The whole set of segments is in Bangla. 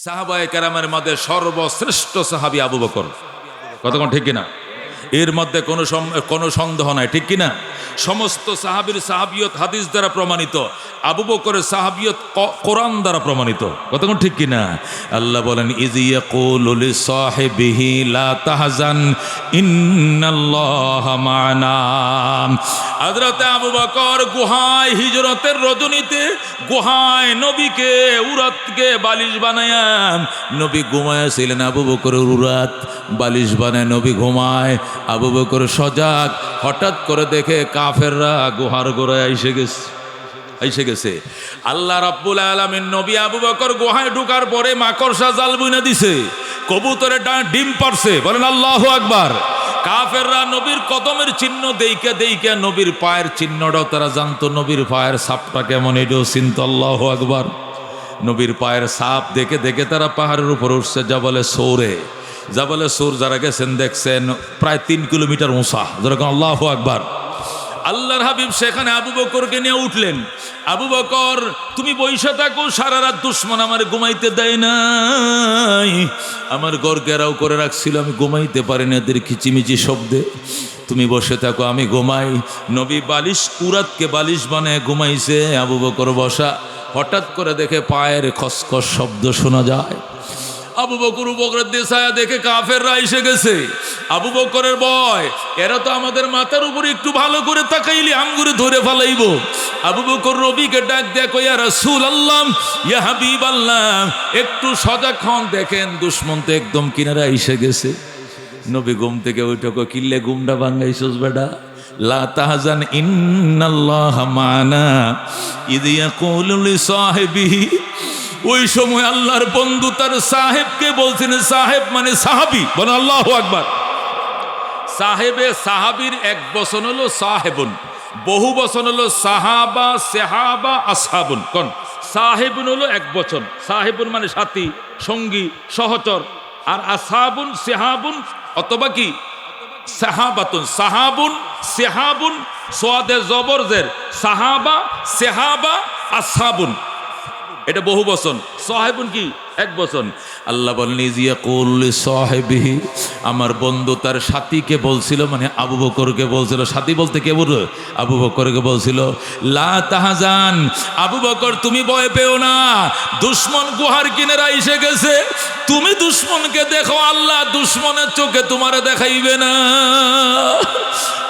সাহাবায়ে কেরামের মধ্যে সর্বশ্রেষ্ঠ সাহাবী আবু বকর। কতক্ষণ ঠিক কিনা? এর মধ্যে কোনো সন্দেহ নাই, ঠিক কিনা? সমস্ত সাহাবীর সাহাবিয়ত হাদিস দ্বারা প্রমাণিত, আবু বকরের সাহাবিয়ত কোরআন দ্বারা প্রমাণিত। কতক্ষণ ঠিক কিনা? আল্লাহ বলেন, ইয ইয়াকুলু লিসাহিবিহি লা তাহজান ইন্নাল্লাহা মা'ানা। হযরত আবু বকর গুহায় হিজরতের রজনীতে গুহায় নবীকে উরাতকে বালিশ বানায়া নবী ঘুমায়াছিলেন। আবু বকরের উরাত বালিশ বানায় নবী ঘুমায়, আবু বকর সজাগ। হঠাৎ করে দেখে কাফেররা গুহার গোড়ায় এসে গেছে। আল্লাহ রাব্বুল আলামিন নবী আবু বকর গুহায় ঢুকার পরে মাকড়সা জাল বুনে দিছে, কবুতরে ডিম পারছে। বলেন আল্লাহু আকবার। কাফেররা নবীর কদমের চিহ্ন দেইকে নবীর পায়ের চিহ্নটাও তারা জানতো, নবীর পায়ের ছাপটা কেমন এটাও চিনতো। আল্লাহু আকবার। নবীর পায়ের ছাপ দেখে তারা পাহাড়ের উপর উঠছে, জাবালে সৌর যারা গেছেন দেখছেন প্রায় 3 কিলোমিটার উঁচা। যেরকম আল্লাহু আকবার। আল্লাহর হাবিব সেখানে আবু বকরকে নিয়ে উঠলেন। আবু বকর, তুমি বইসা থাকো, সারা রাত দুশ্মন আমার ঘুমাইতে দেয় নাই, আমার ঘর ঘেরাও করে রাখছিল, আমি ঘুমাইতে পারিনি এদের কিচিমিচি শব্দে। তুমি বসে থাকো, আমি ঘুমাই। নবী উরাতকে বালিশ বানায় ঘুমাইছে, আবু বকর বসা। হঠাৎ করে দেখে পায়ের খসখস শব্দ শোনা যায়। আবু বকর উপরের দিশায়া দেখে কাফেররা এসে গেছে। আবু বকরের ভয়, এরা তো আমাদের মাথার উপরে একটু ভালো করে তাকাইলি আঙ্গুরে ধরে ফেলাইব। আবু বকর নবীকে ডাক দেখো, ইয়া রাসূলুল্লাহ, ইয়া হাবিবাল্লাহ, একটু সজাগ হন, দেখেন দুশমন তো একদম কিনারে এসে গেছে। নবী ঘুম থেকে উঠে কিল্লে ঘুমটা ভাঙাইছস বেটা, লা তাহজান ইন্নাল্লাহা মা'ানা ইয ইয়াকুলু লিসাহিবিহি। ওই সময় আল্লাহর বন্ধু তার সাহেবকে বলছেন, সাহেব মানে সাহাবী। বলেন আল্লাহু আকবার। সাহাবীর এক বচন হলো সাহেবুন, বহু বচন হলো সাহাবা, সাহাবা, আসহাবুন। কোন? সাহেবুন হলো এক বচন, সাহেবুন মানে সাথী, সঙ্গী, সহচর। আর আসহাবুন, সাহাবুন অথবা কি সাহাবাতুন, সাহাবুন সোয়াদে জবরজের, সাহাবা, সাহাবা, আসহাবুন এটা বহু বচন, সাহেবুন কি এক বচন। আল্লাহ বলেন, ইয ইয়াকুলু লিসাহিবিহি, আমার বন্ধু তার সাথীকে বলছিল, মানে আবু বকরকে বলছিল। সাথী বলতে কে বলল? আবু বকরকে বলছিল, লা তাহজান, আবু বকর তুমি ভয় পেও না, দুশমন গুহার কিনারা এসে গেছে। তুমি দুশমনকে দেখো, আল্লাহ দুশমনের চোখে তোমারে দেখাইবে না,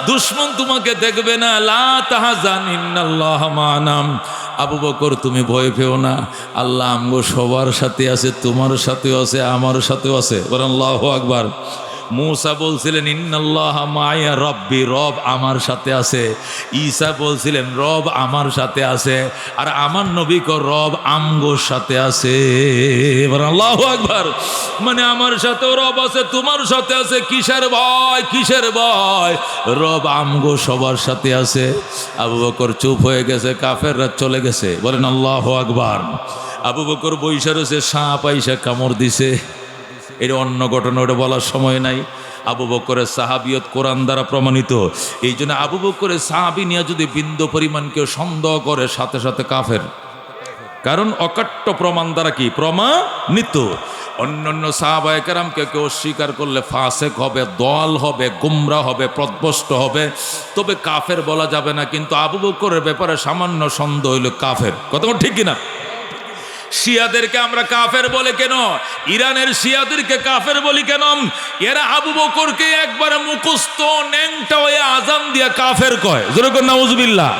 দুশমন তোমাকে দেখবে না। লা তাহজান ইন্নাল্লাহা মা'ানা। আবু বকর তুমি ভয় পেও না, আল্লাহ আমগো সবার সাথে আছে, তোমার সাথেও আছে, আমার সাথেও আছে। বলেন আল্লাহু আকবার। মূসা বলছিলেন, ইন্নাল্লাহা মা'ইয়া রাব্বি, রব আমার সাথে আছে। ঈসা বলছিলেন, রব আমার সাথে আছে। আর আমার নবী কো, রব আমগোর সাথে আছে। বলেন আল্লাহু আকবার। মানে আমার সাথেও রব আছে, তোমার সাথে আছে। কিসের ভয়, কিসের ভয়? রব আমগো সবার সাথে আছে। আবু বকর চুপ হয়ে গেছে, কাফেররা চলে গেছে। বলেন আল্লাহু আকবার। আবু বকর বইসা রয়েছে, সাপ আইসা কামড় দিছে। এটা অন্য ঘটনা, ওটা বলার সময় নাই। আবু বকরের সাহাবিয়ত কোরআন দ্বারা প্রমাণিত। এই জন্য আবু বকরের সাহাবি নিয়ে যদি বিন্দু পরিমাণ কেউ সন্দেহ করে, সাথে সাথে কাফের। কারণ অকাট্য প্রমাণ দ্বারা কি প্রমাণিত। অন্যান্য সাহাবায়ে কেরামকে কেউ অস্বীকার করলে ফাসেক হবে, দল হবে, গুমরা হবে, পথভ্রষ্ট হবে, তবে কাফের বলা যাবে না। কিন্তু আবু বকরের ব্যাপারে সামান্য সন্দেহ হইল কাফের। কথা ঠিক কিনা? শিয়াদেরকে আমরা কাফের বলে কেন? ইরানের শিয়াদেরকে কাফের বলি কেন? এরা আবু বকরকে একবারে মুখস্থ ন্যাংটা হয়ে আজান দিয়া কাফের কয়। যেরকম নাউজুবিল্লাহ।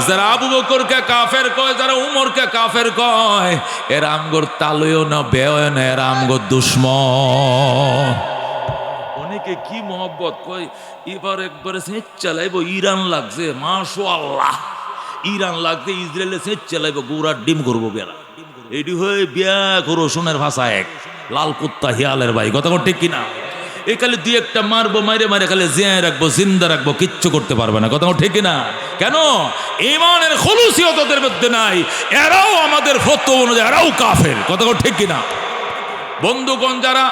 যারা আবু বকরকে কাফের কয়, যারা উমরকে কাফের কয়, এরা আমগোর তালুও না, বেয় না, এরা আমগোর দুশ্মন। অনেকে কি মহব্বত কয়, এবার একবারে সেচ চালাইব, ইরান লাগছে, মাশাআল্লাহ, ইরান লাগছে, ইসরায়েলে সেচ চালাইব, গুড়ার ডিম করবো বেলা। এটি হয়ে বিয়া করো সোনের ভাষা এক লাল কুত্তা হিয়ালের ভাই। কথা ঠিক কিনা? এই খালি দুই একটা মারবো, মারে খালি জিয়ায় রাখবো, জিন্দা রাখবো, কিচ্ছু করতে পারবে না। কথা ঠিক কিনা? কেন? ঈমানের খুলুসিয়ত ওদের মধ্যে নাই। এরাও আমাদের ফতোয়া অনুযায়ী এরাও কাফের। কথা ঠিক কিনা? বন্ধুগণ, যারা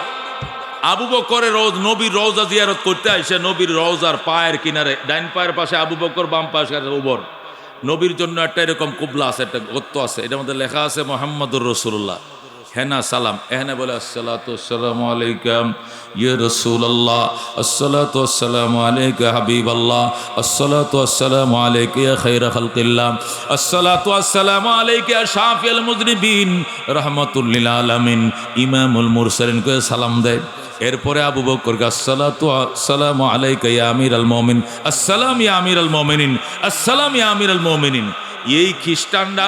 আবু বকরের নবীর রওজা জিয়ারত করতে আসে, নবীর রওজার পায়ের কিনারে ডাইন পায়ের পাশে আবু বকর, বাম পাশে উমর। নবীর জন্য একটা এরকম কুবলা আছে, একটা গর্ত আছে, এটার মধ্যে লেখা আছে মুহাম্মাদুর রাসূলুল্লাহ। হেনা সালাম, এখানে বলে আসসালাতু আসসালামু আলাইকুম ইয়া রাসূলুল্লাহ, আসসালাতু আসসালামু আলাইকা হাবিবাল্লাহ, আসসালাতু আসসালামু আলাইকা ইয়া খায়রা খালকিল্লাহ, আসসালাতু আসসালামু আলাইকা ইয়া শাফিউল মুযনিবিন রাহমাতুল লিল আলামিন, ইমামুল মুরসালিন কে সালাম দেয়। এরপরে আবু বকরকে আসসালাতু আসসালামু আলাইকা ইয়া আমিরাল মুমিনিন, আসসালাম ইয়া আমিরাল মুমিনিন, আসসালাম ইয়া আমিরাল মুমিনিন। এই খ্রিস্টানরা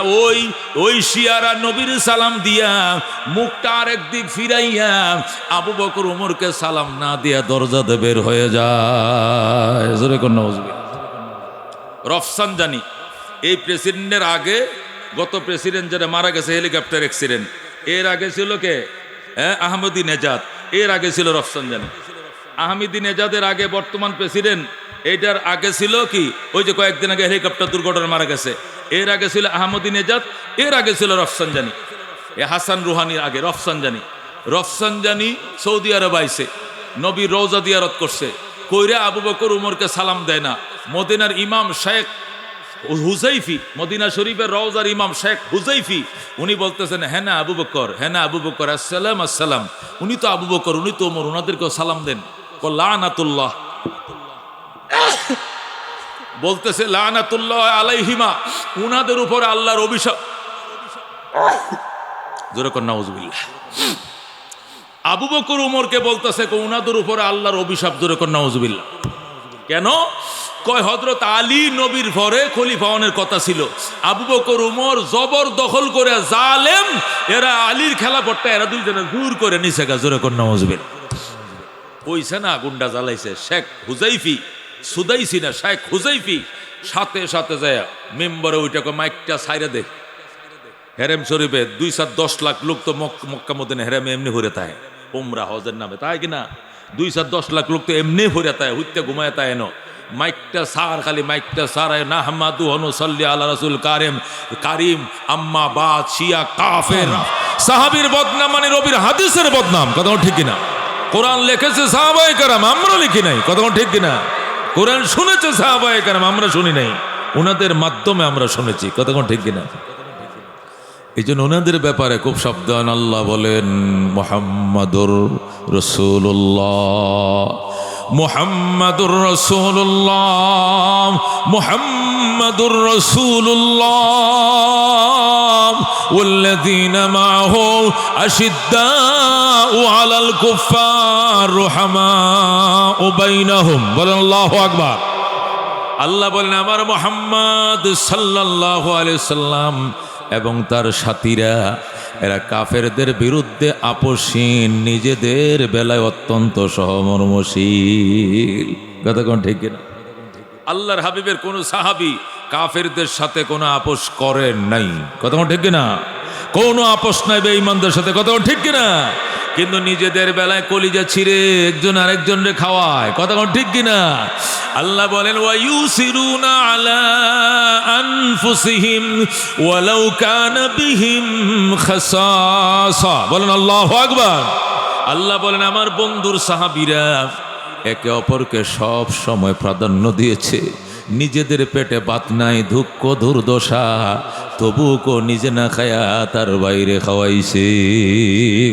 ওই শিয়ারা নবীর সালাম দিয়া মুখটা আরেক দিক ফিরাইয়া আবু বকর উমরকে সালাম না দিয়া দরজাতে বের হয়ে যায়। জোরে কোন নাউজুবিল্লাহ। রফসানজানি এই প্রেসিডেন্টের আগে, গত প্রেসিডেন্ট যারা মারা গেছে হেলিকপ্টার অ্যাক্সিডেন্ট, এর আগে ছিল কে? আহমদি নেজাদ। এর আগে ছিল রফসানজানি। আহমদি নেজাদের আগে বর্তমান প্রেসিডেন্ট, এইটার আগে ছিল কি ওই যে কয়েকদিন আগে হেলিকপ্টার দুর্ঘটনা মারা গেছে, এর আগে ছিল আহমদি নেজাদ, এর আগে ছিল রফসানজানি। এ হাসান রুহানির আগে রফসানজানি। রফসানজানি সৌদি আরব আইছে, নবীর রওজা জিয়ারত করছে, কইরা আবু বকর উমরকে সালাম দেয় না। মদিনার ইমাম শেখ হুজাইফি, মদিনা শরীফের রওজার ইমাম শেখ হুজাইফি, উনি বলতেছেন হ্যাঁ না আবু বকর, হ্যাঁ না আবু বকর, আসসালাম আসসালাম। উনি তো আবু বকর, উনি তো ওমর, ওনাদেরকেও সালাম দেন। লানাতুল্লাহ বলতেছে, লানাতুল্লাহ আলাইহিমা, উনাদের উপর আল্লাহর অভিশাপ। জোরে কর নাউজুবিল্লাহ। আবু বকর উমরকে বলতেছে উনাদের উপর আল্লাহর অভিশাপ। জোরে কর নাউজুবিল্লাহ। কেন? কয় হযরত আলী নবীর পরে খলিফা হওয়ার কথা ছিল, আবু বকর উমর জবর দখল করে জালেম, এরা আলীর খেলাফতটা এরা দুইজনে জোর করে নিছে গা। জোরে কর নাউজুবিল্লাহ। কইছে না গুন্ডা জ্বালাইছে শেখ হুজাইফি, সুদাইসি না শেখ হুজাইফি, সাথে সাথে যায় মেম্বারে ওইটাকে মাইকটা সাইরা দে। হেরেম শরীফে 2-10 লাখ লোক তো মক্কা মদিনা হেরেম এমনি হরে থাকে উমরা হজের নামে, তাই কিনা? 2-10 লাখ লোক তো এমনি হরে থাকে, হুইতে ঘুমায় তাই এনো মাইকটা সার, খালি মাইকটা সার। নাহমাদু নুসাল্লি আলা রাসূল কারিম কারিম আম্মা বাদ শিয়া কাফের। সাহাবীর বদনাম মানে নবীর হাদিসের বদনাম। কথা ঠিক কিনা? কোরআন লিখেছে সাহাবায়ে কেরাম, আমরা লিখি নাই। কথা ঠিক কিনা? কোরআন শুনেছে সাহাবায়ে কেরাম, আমরা শুনি নাই, ওনাদের মাধ্যমে আমরা শুনেছি। কথা ঠিক কিনা? এই জন্য ওনাদের ব্যাপারে খুব সাবধান। আল্লাহ বলেন মুহাম্মাদুর রাসূলুল্লাহ, মুহাম্মাদুর রাসূলুল্লাহ, মুহাম্মাদুর রাসূলুল্লাহ ওয়াল্লাযীনা মাআহু আশিদ্দাউ আলাল কুফফার রুহামাউ বাইনাহুম। বলেন আল্লাহু আকবার। আল্লাহ বলেন আমার মুহাম্মদ সাল্লাল্লাহু আলাইহি সাল্লাম এবং তার সাথীরা এরা কাফেরদের বিরুদ্ধে আপোষহীন, নিজেদের বেলায় অত্যন্ত সহমর্মশীল। কথা কোন ঠিক কিনা? আল্লাহর হাবিবের কোন সাহাবী কাফেরদের সাথে কোনো আপোষ করেন নাই। কথা কোন ঠিক কিনা? কোনো আপোষ নাই বেঈমানদের সাথে। কথা কোন ঠিক কিনা? কিন্তু নিজেদের বেলায় কলিজা ছিঁড়ে একজন আরেকজনরে খাওয়ায়। কথা কোন ঠিক কিনা? আল্লাহ বলেন ওয়ায়ুসিরুনা আলা আনফুসিহিম ওয়ালাউ কানা বিহিম খাসাসা। বলেন আল্লাহু আকবার। আল্লাহ বলেন আমার বন্ধুর সাহাবীরা একে অপরকে সব সময় প্রাধান্য দিয়েছে। নিজেদের পেটে ভাত নাই, দুঃখ দুর্দশা, তবুও নিজে না খায়া তার বাইরে খাওয়াইছে।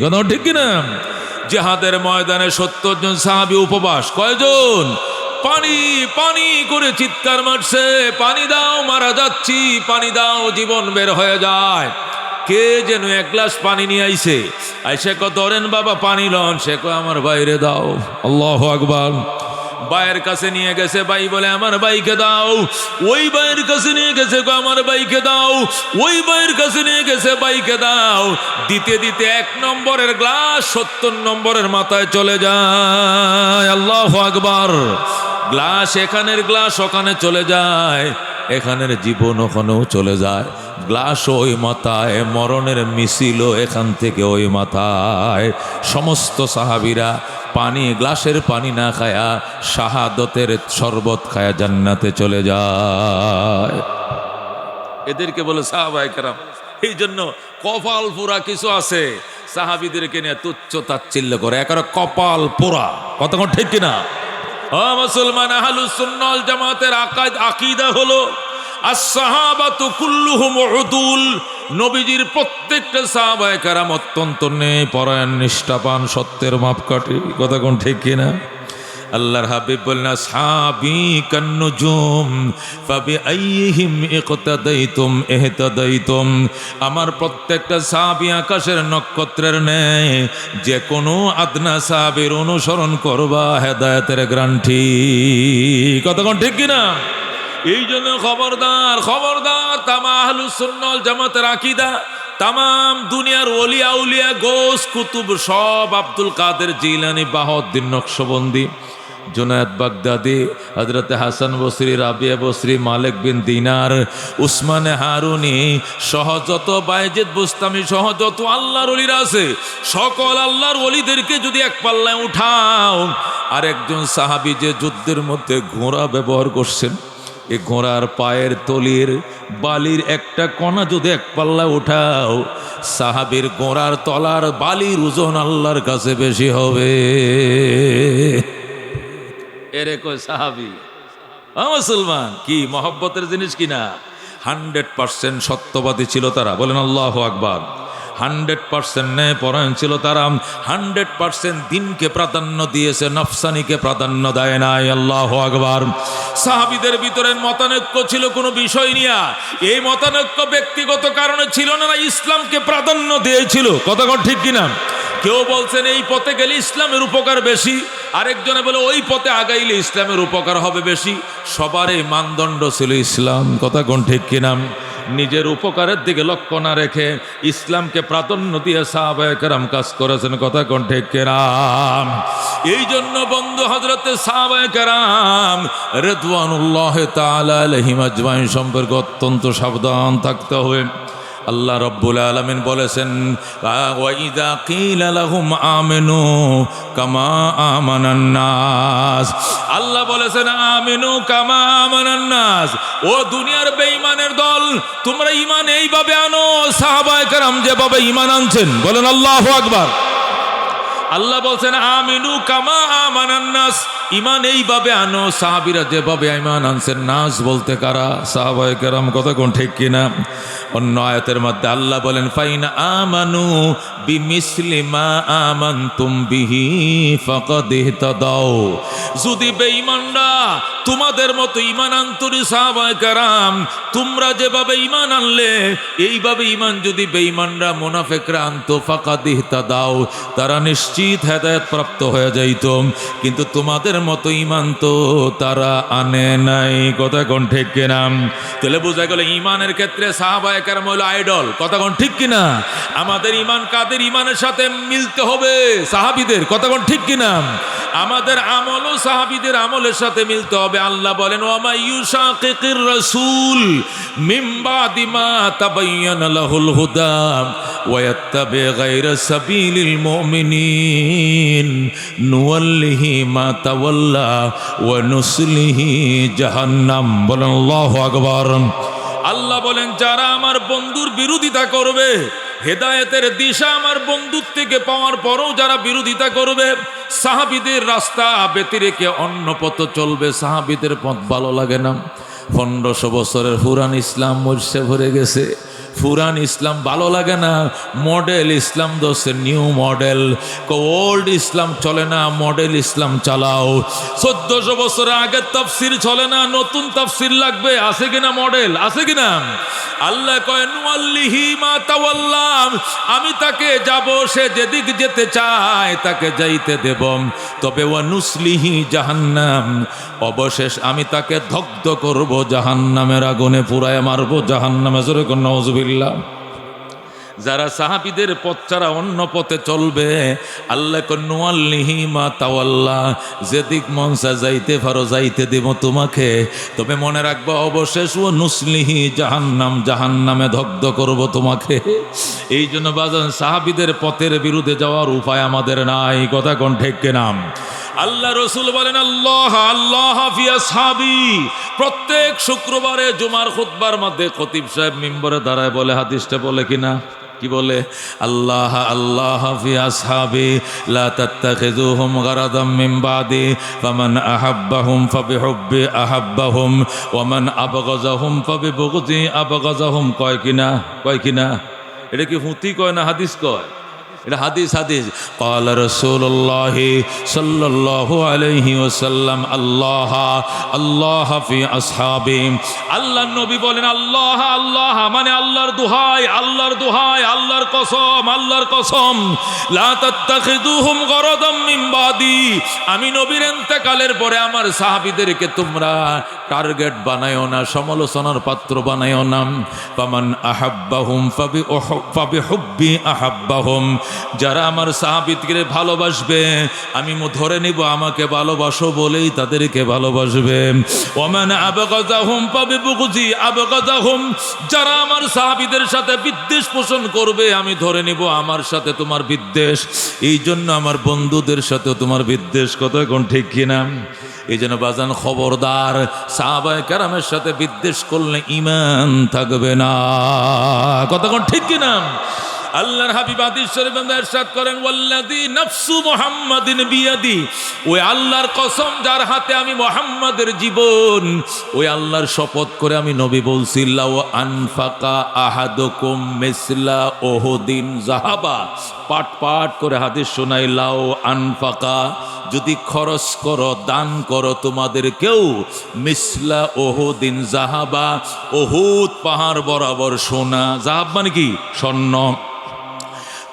কথা ঠিক কিনা? জিহাদের ময়দানে 70 জন সাহাবী উপবাস। কয়জন? পানি পানি করে চিৎকার মারছে, পানি দাও, মারা যাচ্ছি, পানি দাও, জীবন বের হয়ে যায়। কে যেন 1 গ্লাস পানি নিয়ে আইছে, আইসে কো ধরেন বাবা পানি লন। সে কো আমার বাইরে দাও। আল্লাহু আকবার। ভাইয়ের কাছে নিয়ে গেছে, ভাই বলে আমার ভাইকে দাও। ওই ভাইয়ের কাছে নিয়ে গেছে, আমার ভাইকে দাও। ওই ভাইয়ের কাছে নিয়ে গেছে, ভাইকে দাও। দিতে দিতে 1 নম্বরের গ্লাস 70 নম্বরের মাথায় চলে যায়। আল্লাহু আকবার। গ্লাস এখানের গ্লাস ওখানে চলে যায়, এখানের জীবন ওখানেও চলে যায়। গ্লাস ওই মাথায়, মরণের মিছিলও এখান থেকে ওই মাথায়। সমস্ত সাহাবীরা পানি, গ্লাসের পানি না খায়া শাহাদতের শরবত খায়া জান্নাতে চলে যায়। এদেরকে বলে সাহাবায়ে কেরাম। এই জন্য কপাল পোড়া কিছু আছে, সাহাবীদেরকে নিয়ে তুচ্ছ তাচ্ছিল্য করে, একেবারে কপাল পোড়া। কতক্ষণ ঠিক কিনা? মুসলমান আহলুস সুন্নাহ ওয়াল জামাতের আকীদা হলো আস-সাহাবাতু কুল্লুহুম উদুল নবীজির প্রত্যেকটা সাহাবায়ে কেরাম অত্যন্ত ন্যায়পরায়ণ, নিষ্ঠাবান, সত্যের মাপকাঠি। কথা কোন ঠিক কিনা? আল্লাহর হাবিব বলেন আসহাবি কান্নুজুম ফাবিআইহিম ইকতাদাইতুম ইহতাদাইতুম। আমার প্রত্যেকটা সাহাবী আকাশের নক্ষত্রের ন্যায়, যে কোনো আদনা সাহাবীর অনুসরণ করবা হেদায়েতের গ্যারান্টি। কতক্ষণ ঠিক কিনা? এই জন্য খবরদার খবরদার, তামাম আহলুস সুন্নাহ ওয়াল জামাতের আকীদা, তামাম দুনিয়ার ওলি আউলিয়া, গোস কুতুব সব, আব্দুল কাদের জিলানী, বাহাউদ্দিন নকশবন্দি, জুনায়েদ বাগদাদি, হযরত হাসান বসরি, রাবিয়া বসরি, মালিক বিন দিনার, উসমানে হারুনি সহ যত, বাইজিদ বুস্তামি সহ যত আল্লাহর ওলিরা আছে, সকল আল্লাহর ওলিদেরকে যদি এক পাল্লায় উঠাও, আর একজন সাহাবী যে যুদ্ধের মধ্যে ঘোড়া ব্যবহার করছেন, এই ঘোড়ার পায়ের তলির বালির একটা কণা যদি এক পাল্লা উঠাও, সাহাবীর ঘোড়ার তলার বালির ওজন আল্লাহর কাছে বেশি হবে। এরে কই সাহাবী, মুসলমান, কি মহব্বতের জিনিস কিনা। 100% সত্যবাদী ছিল তারা, বলেন আল্লাহু আকবার। 100% ন্যায়পরায়ণ ছিল তারা, 100% দিনকে প্রাধান্য দিয়েছে, নফসানিকে প্রাধান্য দেয় নাই। আল্লাহু আকবার। সাহাবীদের ভিতরে মতানৈক্য ছিল কোনো বিষয় নিয়ে, এই মতানৈক্য ব্যক্তিগত কারণে ছিল না, ইসলামকে প্রাধান্য দিয়েছিল। কথা ঠিক কিনা? কেউ বলছেন এই পথে গেলে ইসলামের উপকার বেশি, আরেকজনে বলে ওই পথে আগাইলে ইসলামের উপকার হবে বেশি। সবার এই মানদণ্ড ছিল ইসলাম। কথা কোন ঠিক কিনা? নিজের উপকারের দিকে লক্ষ্য না রেখে ইসলামকে প্রাধান্য দিয়ে সাহাবায়ে কেরাম কাজ করেছেন। কথা কোন ঠিক কিনা? এই জন্য বন্ধু হযরতে সাহাবায়ে কেরাম রিদওয়ানুল্লাহি তাআলা আলাইহিম আজমাইন সম্পর্কে অত্যন্ত সাবধান থাকতে হবে। আল্লাহ রাব্বুল আলামিন বলেছেন ওয়া ইযা কিলা লাহুম আমিনু কামা আমানান নাস। আল্লাহ বলেছেন আমিনু কামা আমানান নাস, ও দুনিয়ার বেঈমানের দল, তোমরা ঈমান এইভাবে আনো সাহাবায়ে কেরাম যেভাবে ঈমান আনছেন। বলেন আল্লাহু আকবার। আল্লাহ বলছেন আমিনু কামা আমানান নাস, ঈমান এইভাবে আনো সাহাবীরা যেভাবে ঈমান আনছেন। নাস বলতে কারা? সাহাবায়ে কেরাম। কথা কোন ঠিক কিনা? অন্য আয়াতের মধ্যে আল্লাহ বলেন ফাইন আমানু বিমিসলি মা আমানতুম বিহি ফাকাদ ইহতাদাও। যদি বেঈমানরা তোমাদের মতো ঈমান আনতরি সাহাবায়ে কেরাম, তোমরা যেভাবে ঈমান আনলে এইভাবে ঈমান যদি বেঈমানরা মুনাফিকরা আনতো, ফাকাদ ইহতাদাও, তারা নিশ্চিত হেদায়েত প্রাপ্ত হয়ে যাইত। কিন্তু তোমাদের মতো ঈমান তো তারা আনে নাই। কথা কোন ঠিক কিনা? তাহলে বোঝা গেল ঈমানের ক্ষেত্রে সাহাবায়ে কেরাম হলো আইডল। কথা কোন ঠিক কিনা? আমাদের ঈমান কাদের ঈমানের সাথে মিলতে হবে? সাহাবীদের। কথা কোন ঠিক কিনা? আমাদের আমলও সাহাবীদের আমলের সাথে মিলতে হবে। আল্লাহ বলেন ওয়া মা ইউশাকিকির রাসূল মিন বাদি মা তাবায়্যানা লাহুল হুদা ওয়া ইয়াত্তাবি গায়রা সাবিলিল মুমিনিন নুওয়াল্লিহি মা তাওয়াল্লা ওয়া নুসলিহি জাহান্নাম। বলেন আল্লাহু আকবার। আল্লাহ বলেন যারা আমার বন্ধুর বিরোধিতা করবে, হেদায়েতের দিশা আমার বন্ধুর থেকে পাওয়ার পরও যারা বিরোধিতা করবে, সাহাবীদের রাস্তা ব্যতিরেকে অন্য পথ চলবে, সাহাবীদের পথ ভালো লাগে না। 1500 বছরের পুরান ইসলাম মরছে ভরে গেছে, পুরান ইসলাম ভালো লাগে না, মডেল ইসলাম দোষে নিউ মডেল। ওল্ড ইসলাম চলে না, মডেল ইসলাম চালাও। 1400 বছর আগের তাফসির চলে না, নতুন তাফসির লাগবে। আছে কিনা মডেল? আছে কিনা? আল্লাহ কয় নুআল্লিহি মা তাওয়াল্লা, আমি তাকে যাব, সে যেদিক যেতে চায় তাকে যাইতে দেব। তবে ওয়া নুসলিহি জাহান্নাম, অবশেষ আমি তাকে দগ্ধ করব, জাহান্নামের আগুনে পুরায় মারবো। জাহান্নামে জোরে কোন নাউযুবিল্লাহ। যারা সাহাবীদের পথ ছাড়া অন্য পথে চলবে, আল্লাহ নুআল্লিহি মা তাওয়াল্লা, যেদিক মন চায় যাইতে পারো, যাইতে দেব তোমাকে, তবে মনে রাখবো অবশেষ ও নুসলিহি জাহান্নাম, জাহান্নামে দগ্ধ করব তোমাকে। এই জন্য বাজান সাহাবীদের পথের বিরুদ্ধে যাওয়ার উপায় আমাদের নাই। কথা কোন ঠিক কিনা? আল্লাহ রসুল বলেন আল্লাহ আল্লাহ ফি আসহাবি। প্রত্যেক শুক্রবারে জুমার খুতবার মধ্যে খতিব সাহেব মিম্বরে দাঁড়ায় বলে, হাদিসটা বলে কিনা? কি বলে? আল্লাহ আল্লাহ ফি আসহাবি লা তাত্তাখিযুহুম গারাদাম মিন বাদি ফামান আহাব্বাহুম ফাবিহুব্বি আহাব্বাহুম ওয়া মান আবগাযাহুম ফাবিবুগযি আবগাযাহুম। কয় কিনা? এটা কি হুতি কয় না হাদিস কয়? এটা হাদিস। قال رسول الله صلى الله عليه وسلم আল্লাহ ফি আসহাবি। আল্লাহর নবী বলেন আল্লাহ আল্লাহ মানে আল্লাহর দোহাই, আল্লাহর কসম, লা তাত্তাখিযুহুম গারাদাম মিন বাদি। আমি নবীর ইন্তেকালের পরে আমার সাহাবীদেরকে তোমরা টার্গেট বানায়ও না, সমালোচনার পাত্র বানায়ও না। ফামান আহাব্বাহুম ফাবিহুব্বি আহাব্বাহুম। যারা আমার সাহাবীকে ভালোবাসবে আমি ধরে নিব আমাকে ভালোবাসো বলেই তাদেরকে ভালোবাসবে। ওমান আবগাযাহুম ফাবিবুগযি আবগাযাহুম। যারা আমার সাহাবীদের সাথে বিদ্বেষ পোষণ করবে আমি ধরে নিব আমার সাথে তোমার বিদ্বেষ। এই জন্য আমার বন্ধুদের সাথে তোমার বিদ্বেষ। কত কোন ঠিক কিনা? এই জন্য বাজান খবরদার, সাহাবায়ে কেরামের সাথে বিদ্বেষ করলে ঈমান থাকবে না। কত কোন ঠিক কিনা? আল্লাহর হাবিব হাদিস শরীফে ইরশাদ করেন ওয়াল্লাযী নাফসু মুহাম্মাদিন বিয়াদি। ওই আল্লাহর কসম যার হাতে আমি মুহাম্মাদের জীবন, ওই আল্লাহর শপথ করে আমি নবী বলছি লাউ আনফাকা আহাদুকুম মিসলা উহুদিন যাহাবা। পাঠ করে হাদিস শোনাই। লাউ আনফাকা, যদি খরচ করো দান করো তোমাদের কেউ, মিসলা উহুদিন যাহাবা, উহুদ পাহাড় বরাবর সোনা। যাহাব মানে কি? স্বর্ণ।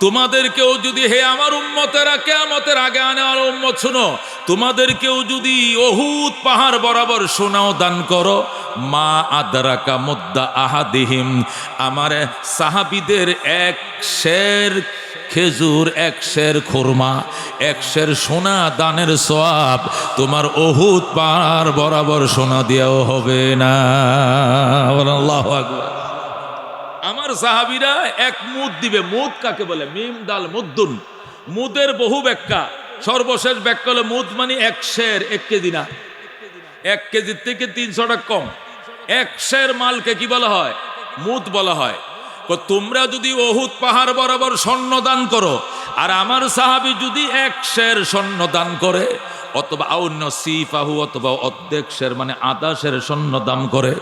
তোমাদের কেউ যদি, হে আমার উম্মতেরা, কিয়ামতের আগে আনার উম্মত শুনো, তোমাদের কেউ যদি উহুদ পাহাড় বরাবর সোনাও দান করো, মা আদরাকা মুদ্দা আহাদিহিম, আমার সাহাবীদের এক শের খেজুর, এক শের খুরমা, এক শের সোনা দানের সওয়াব তোমার উহুদ পাহাড় বরাবর সোনা দিয়েও হবে না। আল্লাহু আকবার। আমার সাহাবীরা এক মুদ দিবে। মুদ কাকে বলে? মিম দাল মুদ্দুন। মুদের বহু ব্যাখ্যা, সর্বশেষ ব্যাখ্যা হলো মুদ মানে এক শের, 1 কেজি না, 1 কেজির থেকে 300 টাকা কম। এক শের মালকে কি বলা হয়? মুদ বলা হয়। তোমরা যদি উহুদ পাহাড় বরাবর স্বর্ণ দান করো, আর আমার সাহাবী যদি এক শের স্বর্ণ দান করে, অথবা আউনসিফাহু, অথবা অর্ধেক শের মানে আধা শের স্বর্ণ দান করে,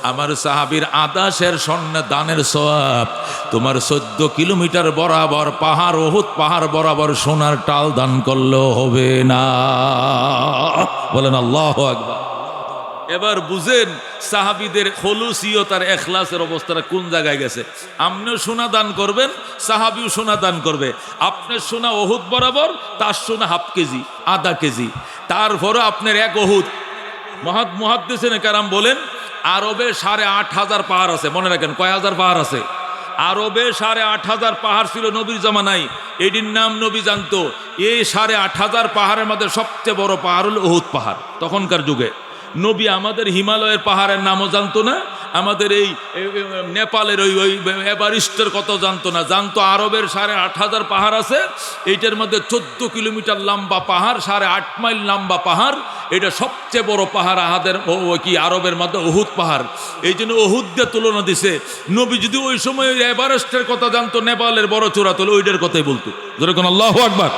আমার সাহাবীর আধা শের স্বর্ণ দানের সওয়াব তোমার 14 কিলোমিটার বরাবর পাহাড়, উহুদ পাহাড় বরাবর সোনার টাল দান করলেও হবে না। বলেন আল্লাহু আকবার। এবার বুঝেন সাহাবীদের খলুসিয়ত আর ইখলাসের অবস্থাটা কোন জায়গায় গেছে। আপনিও সোনা দান করবেন, সাহাবীও সোনা দান করবে। আপনার সোনা উহুদ বরাবর, তার সোনা হাফ কেজি, আধা কেজি। তারপরে আপনার এক উহুদ। মুহাদ্দিসিনে কেরাম বলেন আরবে 8,500 পাহাড় আছে। মনে রাখেন কয় হাজার পাহাড় আছে? আরবে 8,500 পাহাড় ছিল নবীর জামানায়। এটির নাম নবী জানতো। এই 8,500 পাহাড়ের মধ্যে সবচেয়ে বড় পাহাড় হলো উহুদ পাহাড়। তখনকার যুগে নবী আমাদের হিমালয়ের পাহাড়ের নামও জানতো না, আমাদের এই নেপালের ওই এভারেস্টের কত জানতো না। জানতো আরবের 8,500 পাহাড় আছে। এইটার মধ্যে 14 কিলোমিটার লম্বা পাহাড়, 8.5 মাইল লম্বা পাহাড়। এটা সবচেয়ে বড় পাহাড় আহাদের কি আরবের মধ্যে উহুদ পাহাড়। এই জন্য উহুদ দিয়ে তুলনা দিছে। নবী যদি ওই সময় ওই এভারেস্টের কথা জানতো, নেপালের বড় চূড়া তোলে, ওইটার কথাই বলতো। যেরকম আল্লাহু আকবার।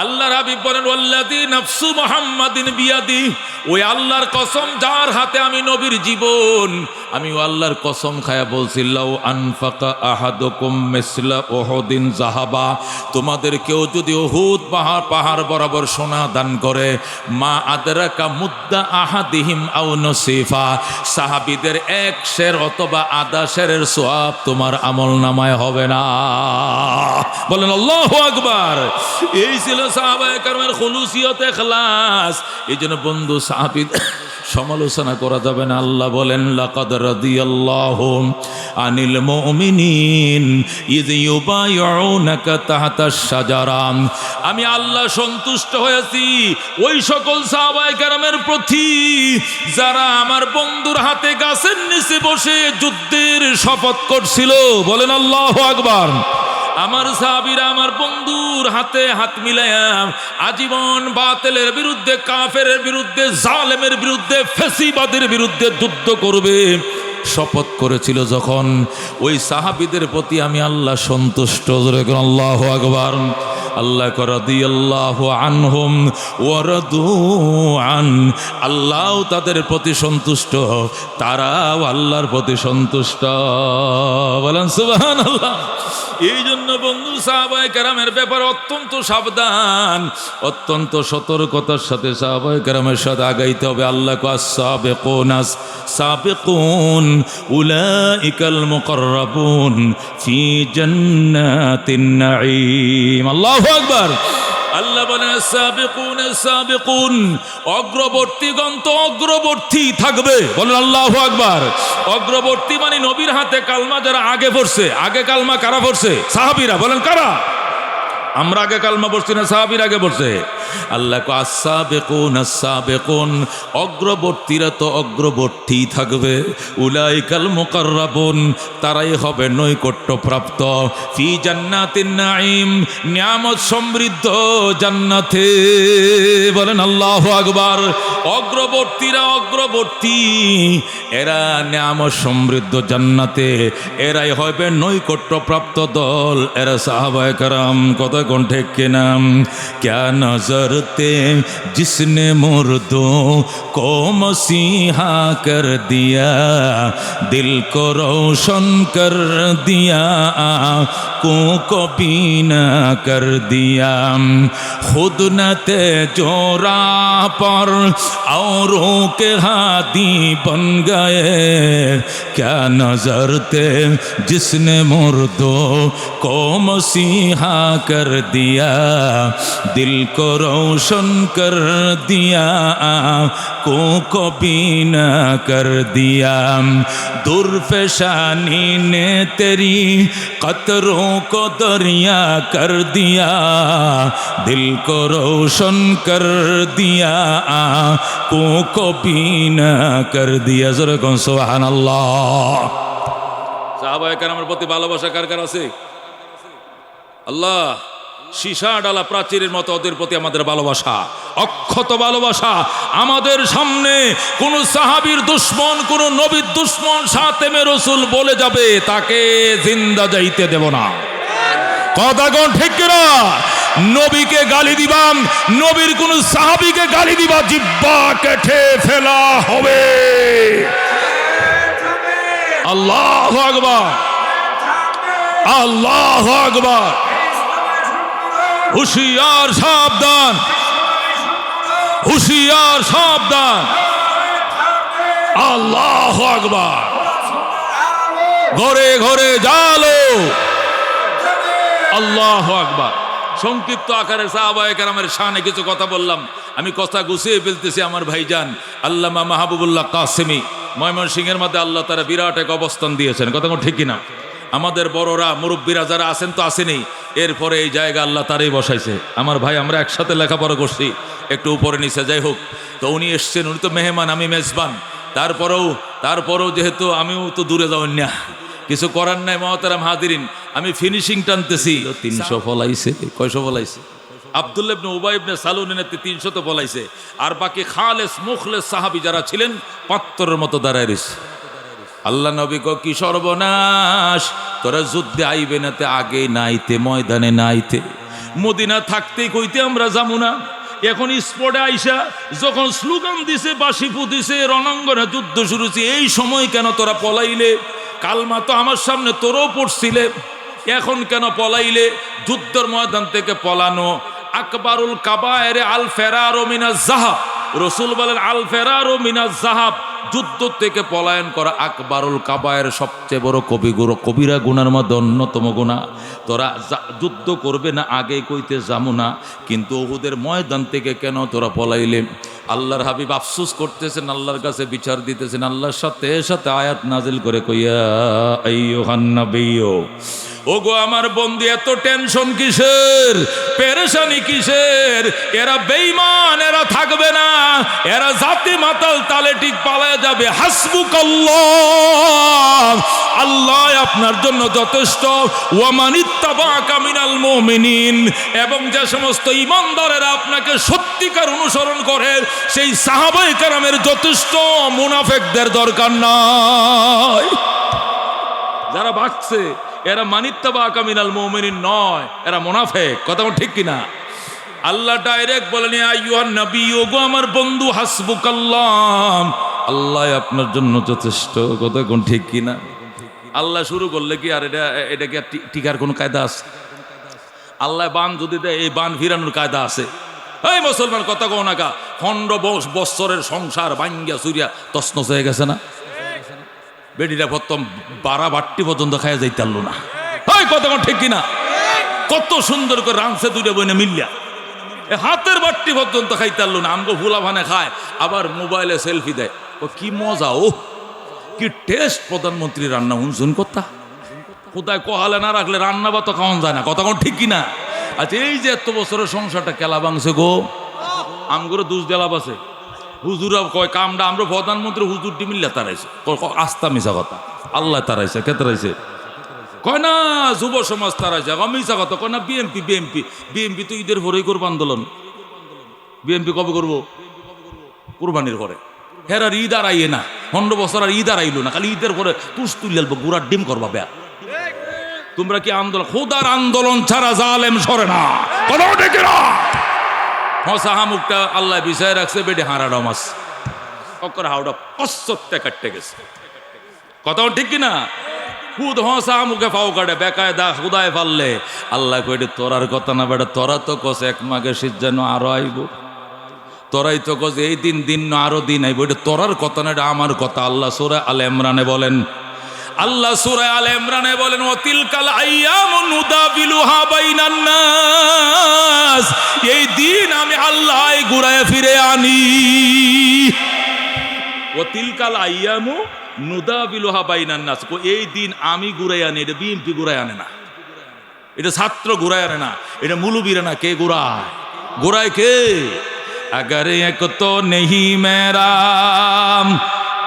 আল্লাহর হাবিব বলেন ওয়াল্লাযী নাফসু মুহাম্মাদিন বিয়াদি। ওই আল্লাহর কসম যার হাতে আমি নবীর জীবন, আমি আল্লাহর কসম খায়া বলছি লাউ আনফাকা আহাদুকুম মিসলা উহুদিন যাহাবা। তোমাদের কেউ যদি উহুদ পাহাড় বরাবর সোনা দান করে, মা আদরাকা মুদ্দা আহাদিহিম আও নসিফা, সাহাবীদের এক শের অথবা আধা শেরের সওয়াব তোমার আমলনামায় হবে না। বলেন আল্লাহু আকবার। এই ছিল সাহাবায়ে কেরামের খুলুসিয়ত, ইখলাস। এই জন্য বন্ধু সাহাবী সমালোচনা করা যাবে না। আল্লাহ বলেন লাকাদ রাদিয়াল্লাহু আনিল মুমিনিন ইয ইউবাইউনাকা তাহতাশ শাজারা। আমি আল্লাহ সন্তুষ্ট হয়েছি ওই সকল সাহাবায়ে কেরামের প্রতি যারা আমার বন্ধুর হাতে গাছের নিচে বসে যুদ্ধের শপথ করছিল। বলেন আল্লাহু আকবার। আমার সাহাবীরা আমার বন্ধুর হাতে হাত মিলায়া আজীবন বাতিলের বিরুদ্ধে, কাফেরের বিরুদ্ধে, জালেমের বিরুদ্ধে, ফেসিবাদের বিরুদ্ধে যুদ্ধ করবে। শপথ করেছিল যখন, ওই সাহাবীদের প্রতি আমি আল্লাহ সন্তুষ্ট। আল্লাহু আকবার। আল্লাহ রাদিয়াল্লাহু আনহুম ওয়া রাদু আন, আল্লাহ তাদের প্রতি সন্তুষ্ট, তারাও আল্লাহর প্রতি সন্তুষ্ট। বলেন সুবহানাল্লাহ। এই জন্য বন্ধু সাহাবায়ে কেরামের ব্যাপারে অত্যন্ত সাবধান, অত্যন্ত সতর্কতার সাথে সাহাবায়ে কেরামের সাথে আগাইতে হবে। আল্লাহ সাবিকুন সাবিকুন উলাইকাল মুকাররাবুন ফি জান্নাতিন নাঈম। আল্লাহু আকবার। আল্লাহ বলেন সাবিকুন সাবিকুন, অগ্রবর্তীগণ তো অগ্রবর্তী থাকবে। বলেন আল্লাহু আকবার। অগ্রবর্তী মানে নবীর হাতে কালমা যারা আগে পড়ছে। আগে কালমা কারা পড়ছে? সাহাবীরা। বলেন কারা? আমরা আগে কালমা পড়ছি না সাহাবীরা আগে পড়ছে? আল্লাহ কো আস-সাবিকুন আস-সাবিকুন, অগ্রবর্তীরা তো অগ্রবর্তী থাকবে। উলাইকাল মুকাররাবুন, তারাই হবে নৈকট্য প্রাপ্ত। ফি জান্নাতিন নাঈম, নিয়ামত সমৃদ্ধ জান্নাতে। বলেন আল্লাহু আকবার। অগ্রবর্তীরা অগ্রবর্তী, এরা নিয়ামত সমৃদ্ধ জান্নাতে, এরাই হবে নৈকট্য প্রাপ্ত দল, এরা সাহাবায়ে কেরাম। কথা কোন ঠিক কিনা? ক্যা নজরতে जिसने मुर्दों को मसीहा कर दिया, दिल को रोशन कर दिया, आँखों को बीना कर दिया, खुद न थे जो राह पर औरों के हादी बन गए। क्या नजर थे जिसने मुर्दों को मसीहा कर दिया, दिल को रोशन कर दिया, आँखों को बीना कर दिया, दुर्फेशानी ने तेरी कतरों को दरिया कर दिया, दिल को रोशन कर दिया, आँखों को बीना कर दिया। जरा कौन सुबहानाल्लाह। সাহাবায়ে কেরামের প্রতি ভালোবাসা কার কার আছে? আল্লাহ। সীসা ডালা প্রাচীরের মতো ওদের প্রতি আমাদের ভালোবাসা, অক্ষত ভালোবাসা। আমাদের সামনে কোন সাহাবীর দুশ্মন, কোন নবীর দুশ্মন সাতেমে রসুল বলে যাবে, তাকে জিন্দা যাইতে দেব না। কথা কোন ঠিক কিনা? নবীকে গালি দিবাম, নবীর কোন সাহাবীকে গালি দিবা, জিহ্বা কেটে ফেলা হবে। আল্লাহু আকবার, আল্লাহু আকবার। হুশিয়ার সাবধান, হুশিয়ার সাবধান। আল্লাহু আকবার। ঘরে ঘরে জালো। আল্লাহু আকবার। সংক্ষিপ্ত আকারে সাহাবায়ে কেরামের শানে কিছু কথা বললাম। আমি কথা গুছিয়ে ফেলতেছি। আমার ভাইজান আল্লামা মাহবুবুল্লাহ কাসেমি ময়মনসিংহের মধ্যে আল্লাহ তারা বিরাট এক অবস্থান দিয়েছেন। কথা ঠিক কিনা? আমাদের বড়রা মুরব্বীরা যারা আছেন তো আসেনি, এরপরে এই জায়গা আল্লাহ তারাই বসাইছে। আমার ভাই আমরা একসাথে লেখাপড়া করছি, একটু উপরে নিচে, যাই হোক। তো উনি এসছেন, উনি তো মেহমান, আমি মেজবান। তারপরেও যেহেতু আমিও তো দূরে যাওয়ার না, কিছু করার নাই। মহতারাম হাদিরিন, আমি ফিনিশিং টানতেছি। 300 ফলাইছে। কয়শো ফলাইছে? আব্দুল্লাহ ইবনে উবাই ইবনে সালুলের 300 তো ফলাইছে। আর বাকি খালেস মুখলেস সাহাবী যারা ছিলেন 75-এর মতো দাঁড়ায় রয়েছে। আল্লাহ নবী কো কি সর্বনাশ, তোরা যুদ্ধে আইবে নাতে আগে নাইতে, ময়দানে নাইতে, মদিনা থাকতেই কইতে আমরা যাবো না। এখন স্পটে আইসা যখন স্লোগান দিছে, বাঁশি ফুটিছে, রণাঙ্গনে যুদ্ধ শুরু হয়েছে, এই সময় কেন তোরা পলাইলে? কালমা তো আমার সামনে তোরও পড়ছিলে, এখন কেন পলাইলে? যুদ্ধের ময়দান থেকে পলানো আকবারুল কাবায়ের আল ফেরারু মিনাজ যাহাব। রসুল বলেন আল ফেরারু মিনাজ যাহাব, যুদ্ধ থেকে পলায়ন করা আকবারুল কাবায়ের সবচেয়ে বড় কবিরা গুনার মধ্যে অন্যতম গুনাহ। তোরা যুদ্ধ করবে না আগে কইতে যাবো না, কিন্তু উহুদের ময়দান থেকে কেন তোরা পলাইলে? আল্লাহর হাবিব আফসোস করতেছেন, আল্লাহর কাছে বিচার দিতেছেন। আল্লাহর সাথে সাথে আয়াত নাজিল করে কইয়া আইয়ুহান নাবিয়্যু ওগো আমার বন্ধু, এত টেনশন কিসের, পেরেশানি কিসের? এরা বেঈমান, এরা থাকবে না, এরা জাতি মাতাল তালে ঠিক পালায় যাবে। হাসবুকাল্লাহ, আল্লাহ আপনার জন্য যথেষ্ট। ওয়ামান ইত্তাবাআকা মিনাল মুমিনিন, এবং যে সমস্ত ঈমানদারেরা আপনাকে সত্যিকার অনুসরণ করে সেই সাহাবায়ে কেরামের যথেষ্ট, মুনাফিকদের দরকার নাই। যারা ভাগছে এরা মানিত্তাবাআকা মিনাল মুমিনিন নয়, এরা মুনাফিক। কথা ঠিক কিনা? আল্লাহ ডাইরেক্ট বলেন, ইয়া আইয়ুহান নবী, ওগো আমার বন্ধু, হাসবুকাল্লাহ, আল্লাহ আপনার জন্য যথেষ্ট। কথা কোন ঠিক কিনা? আল্লাহ শুরু করলে কি আর এটা কি টিকার কোন কায়দা আছে? আল্লাহ বান যদি দেয়, এই বান ফিরানোর কায়দা আছে? এই মুসলমান, কথা কও না কা, 15 বছরের সংসার ভাঙ্গিয়া চুরিয়া তছনছ হয়ে গেছে না? বেডিটা প্রথম বাড়া বাট্টি পর্যন্ত খাইয়া যাইতে পারলো না। এই কথা ঠিক কিনা? কত সুন্দর করে রাঁধছে দুইটা বইনে মিলিয়া, হাতের বাট্টি পর্যন্ত খাইতে পারলো না। আমগো ভুলা ভানে খায়, আবার মোবাইলে সেলফি দেয়। ও কি মজা, ও কি টেস্ট! প্রধানমন্ত্রী রান্না শুনছুন কথা, কোথায় কহালে না রাখলে রান্না বা তো খাওয়ান যায় না। কথা ঠিক কিনা? আচ্ছা, এই যে এত বছরের সংসারটা কেলা ভাঙছে গো, আমগরে দুষ দেলাপ আছে। হুজুরা কয় কামটা আমরা প্রধানমন্ত্রী হুজুরটি মিল্লা তারাইছে, আস্তা মিশা কথা। আল্লাহ তারাইছে, কে তারাইছে? কয় না যুব সমাজ তারাইছে, মিশা কথা। কয় না বিএমপি, বিএমপি তো ঈদের পরেই করবো আন্দোলন। বিএমপি কবে করবো? কুরবানির পরে। হেরার ঈদ আর আইয়ে না, 15 বছর আর ঈদ আর আইলো না, খালি ঈদের পরে তুষ তুলব, গুড়ার ডিম করবা। বেয়া তোমরা কি আন্দোলন, খোদার আন্দোলন ছাড়া জালেম সরে না। হসা মুখটা আল্লাহ বিষয় রাখছে, বেডে হারাডা মাছ অকর হাওড়া কষ্টতে কাটতে গেছে। কথা ঠিক কিনা? খুদ হসা মুখে ফাও কাটে বেকায়দা খুদায় পারলে আল্লাহ কইটে তোরার কথা না বেটা, তোরা তো কস এক মাঘে শীত যেন আরো আইব, তোরাই তো কস এই দিন না আরো দিন আইব। এটা তোরার কথা না, এটা আমার কথা। আল্লাহ সূরা আলে ইমরানে বলেন, আল্লাহ সূরা আলে ইমরানে বলেন, ওয়াতিলকাল আইয়ামু নুদাবিলুহা বাইনান নাস, এই দিন আমি আল্লাহ ঘুরায় ফিরে আনি। ওয়াতিলকাল আইয়ামু নুদাবিলুহা বাইনান নাস, এই দিন আমি ঘুরাই আনি। এটা বিএমপি ঘুরাই আনে না, এটা ছাত্র ঘুরাই আনে না, এটা মুলুবিরা না। কে ঘুরায়? ঘুরায় কে? अगर एक तो नहीं मेरा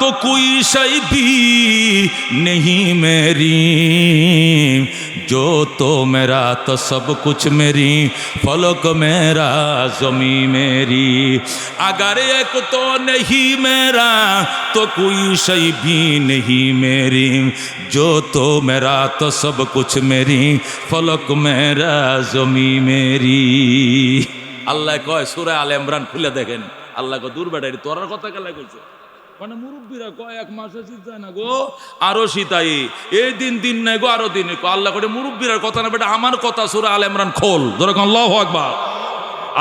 तो कोई शय भी नहीं मेरी, जो तो मेरा तो सब कुछ मेरी, फलक मेरा ज़मी मेरी। अगर एक तो नहीं मेरा तो कोई शय भी नहीं मेरी, जो तो मेरा तो सब कुछ मेरी, फलक मेरा ज़मी मेरी। আল্লাহ কয় সূরা আলে ইমরান খুলে দেখেন, আল্লাহ কয় দূর বেটা, তোরার কথা কেলা কইছে? মানে মুরব্বীরা কয় এক মাসে শীত যায় না গো, আরো শীতাই, এই দিন নাই গো, আরো দিন। আল্লাহ কয় মুরব্বীরার কথা না বেটা, আমার কথা। সূরা আলে ইমরান খোল, ধরে আল্লাহু আকবার।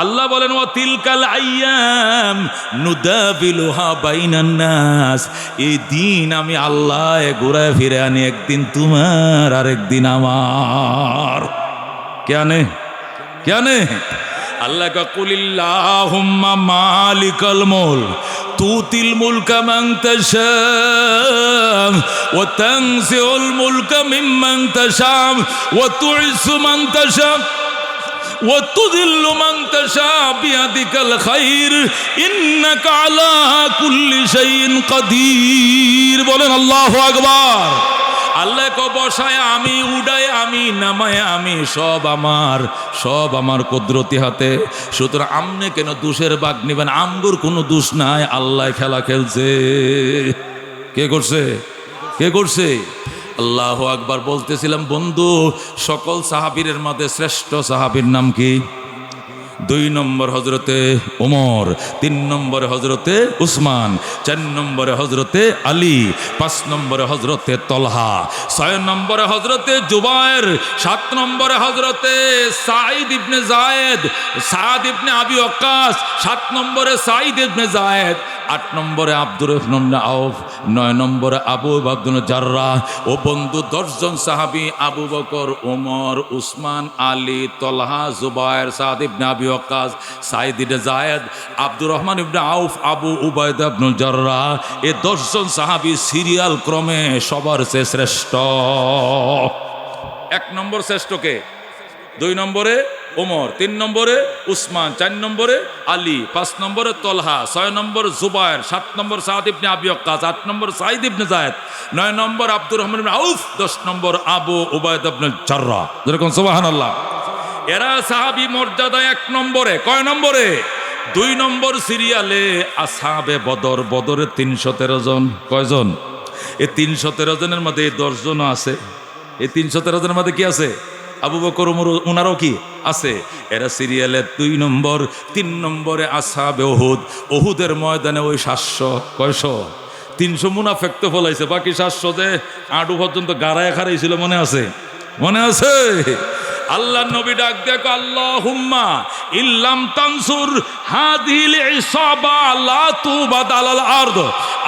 আল্লাহ বলেন, ওয়া তিলকাল আইয়াম নুদাবিলুহা বাইনান নাস, এই দিন আমি আল্লাহ ঘুরায় ফিরে আনি, একদিন তোমার আর একদিন আমার। কেনে কেনে? আল্লাহ কা কুলিল্লাহুম্মা মালিকাল মুলক তুতিল মুলকা মান তাশা ওয়া তানজিউল মুলকা মিম্মান তাশা ওয়া তুইজ্জু মান তাশা ওয়া তুযিল্লু মান তাশা বিয়াদিকাল খায়র ইন্নাকা আলা কুল্লি শাইইন কাদির। বলেন আল্লাহু আকবার। আল্লাহ কো বসায় আমি, উড়ায় আমি, নামায় আমি, সব আমার কুদরতি হাতে। সুতরাং আমনে কেন দোষের ভাগ নিবেন? আমগুর কোনো দোষ নাই, আল্লাহ খেলা খেলছে। কে করছে? কে করছে? আল্লাহু আকবার। বলতেছিলাম বন্ধু, সকল সাহাবীর মধ্যে শ্রেষ্ঠ সাহাবীর নাম কি? 2 নম্বর হজরতে ওমর, 3 নম্বরে হজরতে উসমান, 4 নম্বরে হজরতে আলী, 5 নম্বরে হজরতে তলহা, 6 নম্বরে হজরতে জুবায়ের, 7 নম্বরে হজরতে সাঈদ ইবনে যায়েদ, সাদ ইবনে আবি ওয়াক্কাস, 7 নম্বরে সাঈদ ইবনে যায়েদ, 8 নম্বরে আব্দুর রহমান আউফ, 9 নম্বরে আবু আব্দুল জাররাহ। ও বন্ধু, 10 জন সাহাবী, আবু বকর, ওমর, উসমান, আলী, তলহা, জুবায়ের, সাদ ইবনে আবি ওয়াক্কাস, সাঈদ ইবনে যায়েদ, আব্দুর রহমান ইবনে আউফ, আবু উবাইদা ইবনুল জাররাহ। এই 10 জন সাহাবী সিরিয়াল ক্রমে সবার চেয়ে শ্রেষ্ঠ। এক নম্বর শ্রেষ্ঠকে, 2 নম্বরে ওমর, 3 নম্বরে উসমান, 4 নম্বরে আলী, 5 নম্বরে তলহা, 6 নম্বর জুবায়ের, 7 নম্বর সাদ ইবনে আবি ওয়াক্কাস, 8 নম্বর সাঈদ ইবনে যায়েদ, 9 নম্বর আব্দুর রহমান ইবনে আউফ, 10 নম্বর আবু উবায়দা ইবনে জাররাহ। যেরকম সুবহানাল্লাহ। এরা সাহাবী মর্যাদা 1 নম্বরে। কয় নম্বরে? 2 নম্বর সিরিয়ালে আসহাবে বদর। বদরে 313 জন। কয়জন? এই 313 জনের মধ্যে 10 জনও আছে। এই 313 জনের মধ্যে কি আছে? আবু বকর, ওমর, ওনারও কি আছে? এরা সিরিয়ালে 2 নম্বর। 3 নম্বরে আসহাবে উহুদ। উহুদের ময়দানে ওই 700, কয়শো? 300 মুনাফিক তো ফলাইছে, বাকি 700 যে আঁটু পর্যন্ত গাড়ায় খারাইছিল, মনে আছে? মনে আছে? আল্লাহ নবী ডাক দেখো, আল্লাহুম্মা ইল্লাম তানসুর হাদিল ইসাবা লা তুবাদাল আরদ।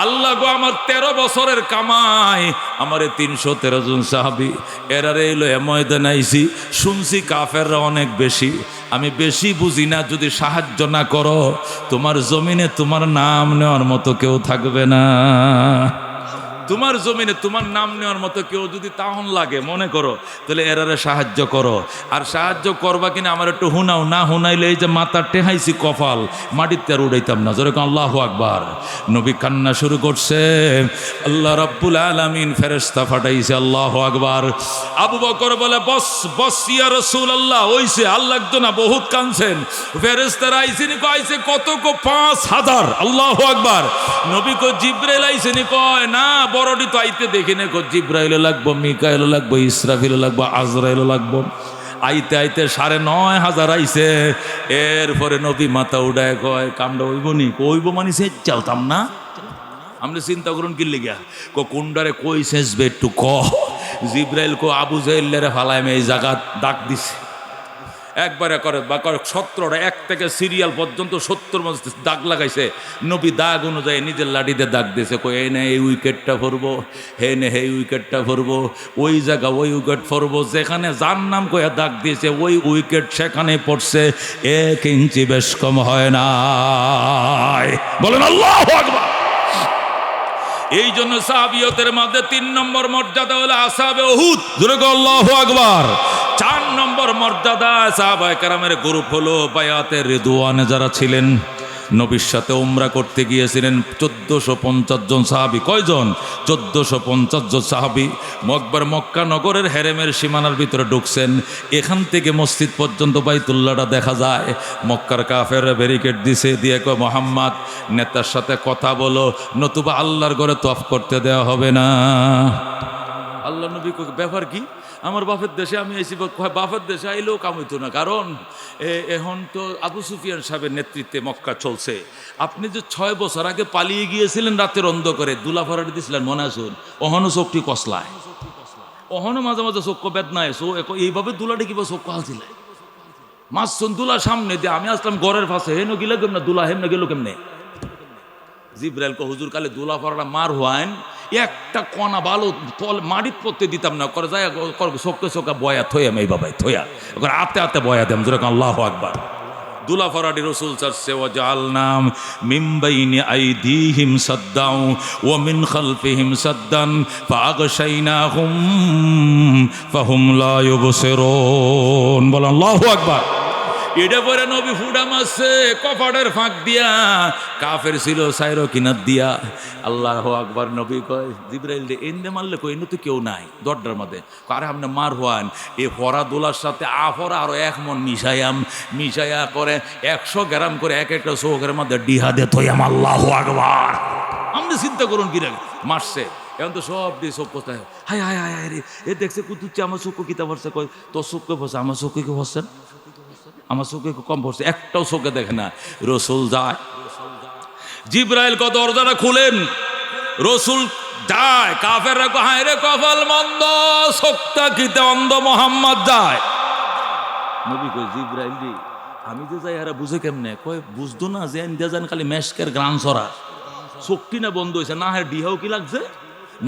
আল্লাহ গো, আমার 13 বছরের কামাই, আমারে 313 জন সাহাবী এরারে এলো এ ময়দানে আইছি, শুনছি কাফেররা অনেক বেশি, আমি বেশি বুঝি না, যদি সাহায্য না করো তোমার জমিনে তোমার নাম নেওয়ার মতো কেউ থাকবে না। তোমার জমিনে তোমার নাম নেওয়ার মতো কেউ যদি তাহন লাগে মনে করো, তাহলে এরারে সাহায্য করো। আর সাহায্য করবা কিনা আমার একটু হুনাও, না হুনাইলে এই যে মাথা টেহাইছি কপাল, মাটিতে আর উড়াইতাম না। যেরকম আল্লাহু আকবার। নবী কান্না শুরু করছে, আল্লাহ রাব্বুল আলামিন ফেরেশতা পাঠাইছে। আল্লাহু আকবার। আবু বকর বলে, বস বস ইয়া রাসূলুল্লাহ, হইছে, আল্লাহ না বহুত কাঁদছেন। ফেরেশতারা আইছেনি, কইছে কত? কো 5000। আল্লাহু আকবার। নবী কো জিবরাইল আইছেনি, কয় না, বড়টি তো আইতে দেখি না, জিব্রাইলও লাগবো, মিকাইলও লাগবো, ইসরাফিলও লাগবো, আজরাইলও লাগবো। আইতে আইতে 9500 আইছে। এরপরে নবী মাথা উঠায় কয়, কামটা হইব নি? কইব মানে সে চালতাম না। আমরা চিন্তা করুন কি লিগা, কোনডারে কই শেষবে একটু ক। জিব্রাইল কো আবু জাহেলের ফালায় আমি এই জায়গা ডাক দিছে একবারে করে, বা করে 17টা, 1 থেকে সিরিয়াল পর্যন্ত 70 দাগ লাগাইছে। নবী দাগ অনুযায়ী নিজের লাঠিতে দাগ দিয়েছে, কই এই না এই উইকেটটা ফরবো, হে নে এই উইকেটটা ফরবো, ওই জায়গা ওই উইকেট ফরবো। যেখানে যার নাম কয়ে দাগ দিয়েছে ওই উইকেট সেখানে পড়ছে, 1 ইঞ্চি বেশ কম হয় না। বলেন আল্লাহু আকবার। এই জন্য সাহাবিয়তের মধ্যে 3 নম্বর মর্যাদা হলো আসহাবে উহুদ। জোরে বলো আল্লাহু আকবার। 4 নম্বর মর্যাদা সাহাবায়ে কেরামের গ্রুপ হলো বায়াতে রিদওয়ানে যারা ছিলেন, নবীর সাথে উমরা করতে গিয়েছিলেন 1450 জন সাহাবী। কয়জন? 1450 জন সাহাবী। একবার মক্কা নগরের হেরেমের সীমানার ভিতরে ঢুকছেন। এখান থেকে মসজিদ পর্যন্ত বাইতুল্লাহটা দেখা যায়। মক্কার কাফেররা ব্যারিকেড দিছে, দিয়ে কয়, মুহাম্মদ নেতার সাথে কথা বলো, নতুবা আল্লাহর ঘরে তওয়াফ করতে দেওয়া হবে না। আল্লাহ নবী কয়, ব্যাপার কি? আমার বাপের দেশে আমি এসি, বাপের দেশে আইলেও কাম হইতো না, কারণ এখন তো আবু সুফিয়ান সাহেবের নেতৃত্বে মক্কা চলছে। আপনি যে 6 বছর আগে পালিয়ে গিয়েছিলেন রাতের অন্ধকারে, দুলা ফরাটি দিয়েছিলেন, মনে আসুন, অহনো চোখটি কসলায়, অহনো মাঝে মাঝে চোখ বেদনায়, এইভাবে দুলাটি কিবা চোখ হালছিলে মাসুন দুলা সামনে দিয়ে আমি আসলাম ঘরের পাশে, হেন গিলে কেমনে দুলা হেমনে গেল কেমনে? জিব্রাইল কো, হুজুর কালে দুলা ফরাটা মার হওয়ান, একটা কণা ভালো তল মাটিত পড়তে দিতাম না, করে যায় চোখে চোখে বয়া থইয়াম, এই বাবাই থইয়া ওখানে আতে আতে বয়া দেম। যেরকম আল্লাহু আকবার। দুলা ফরাডি রসুল চাচ্ছে, ও জাআলনাম মিন বাইনি আইদিহিম সাদ্দাও ওয়া মিন খালফিহিম সাদ্দান ফাআগশাইনাহুম ফাহুম লা ইউবসিরুন। বলেন আল্লাহু আকবার। এটা পরে নবী ফুডা মারছে কপাটের ফাঁক দিয়া, কাফের ছিল সাইরো কিনার দিয়া। আল্লাহু আকবার। নবী কয়, জিব্রাইল রে এনে মারলে কই, এনে তো কেউ নাই দরজার মধ্যে। আরে আপনি মার হওয়ান, এ ফরা দোলার সাথে আফরা আরো 1 মন মিশাইয়া করে 100 গ্রাম করে এক একটা চোখের মধ্যে ডিহা দে থইয়াম। আল্লাহু আকবার। আপনি চিন্তা করুন কি রাখে মারছে, এখন তো সব দিয়ে চোখ কোথায়, হাই হাই হাই হাই রে, এ দেখছে কুতুচ্ছে আমার চোখ কিতা ভরছে, কয় তোর চোখকে ভরছে, আমার চোখে কি ভরছেন? আমার চোখে কম পড়ছে, একটাও চোখে দেখে না। রসুল যায়, জিব্রাইল কত দরজাটা খুলেন, রসুল যায়, কাফেররা কয়, হায় রে কপাল মন্দ, চোখটা কিতে অন্ধ, মোহাম্মদ যায়। নবী কয়, জিব্রাইল রে আমি যে যাই এরা বুঝে কেমনে? কয় বুঝতো না যে ইন্ডিয়া যান খালি মেশকের গ্রান ছড়া, চোখটি না বন্ধ হয়েছে, না হ্যাঁ ডিহাও কি লাগছে,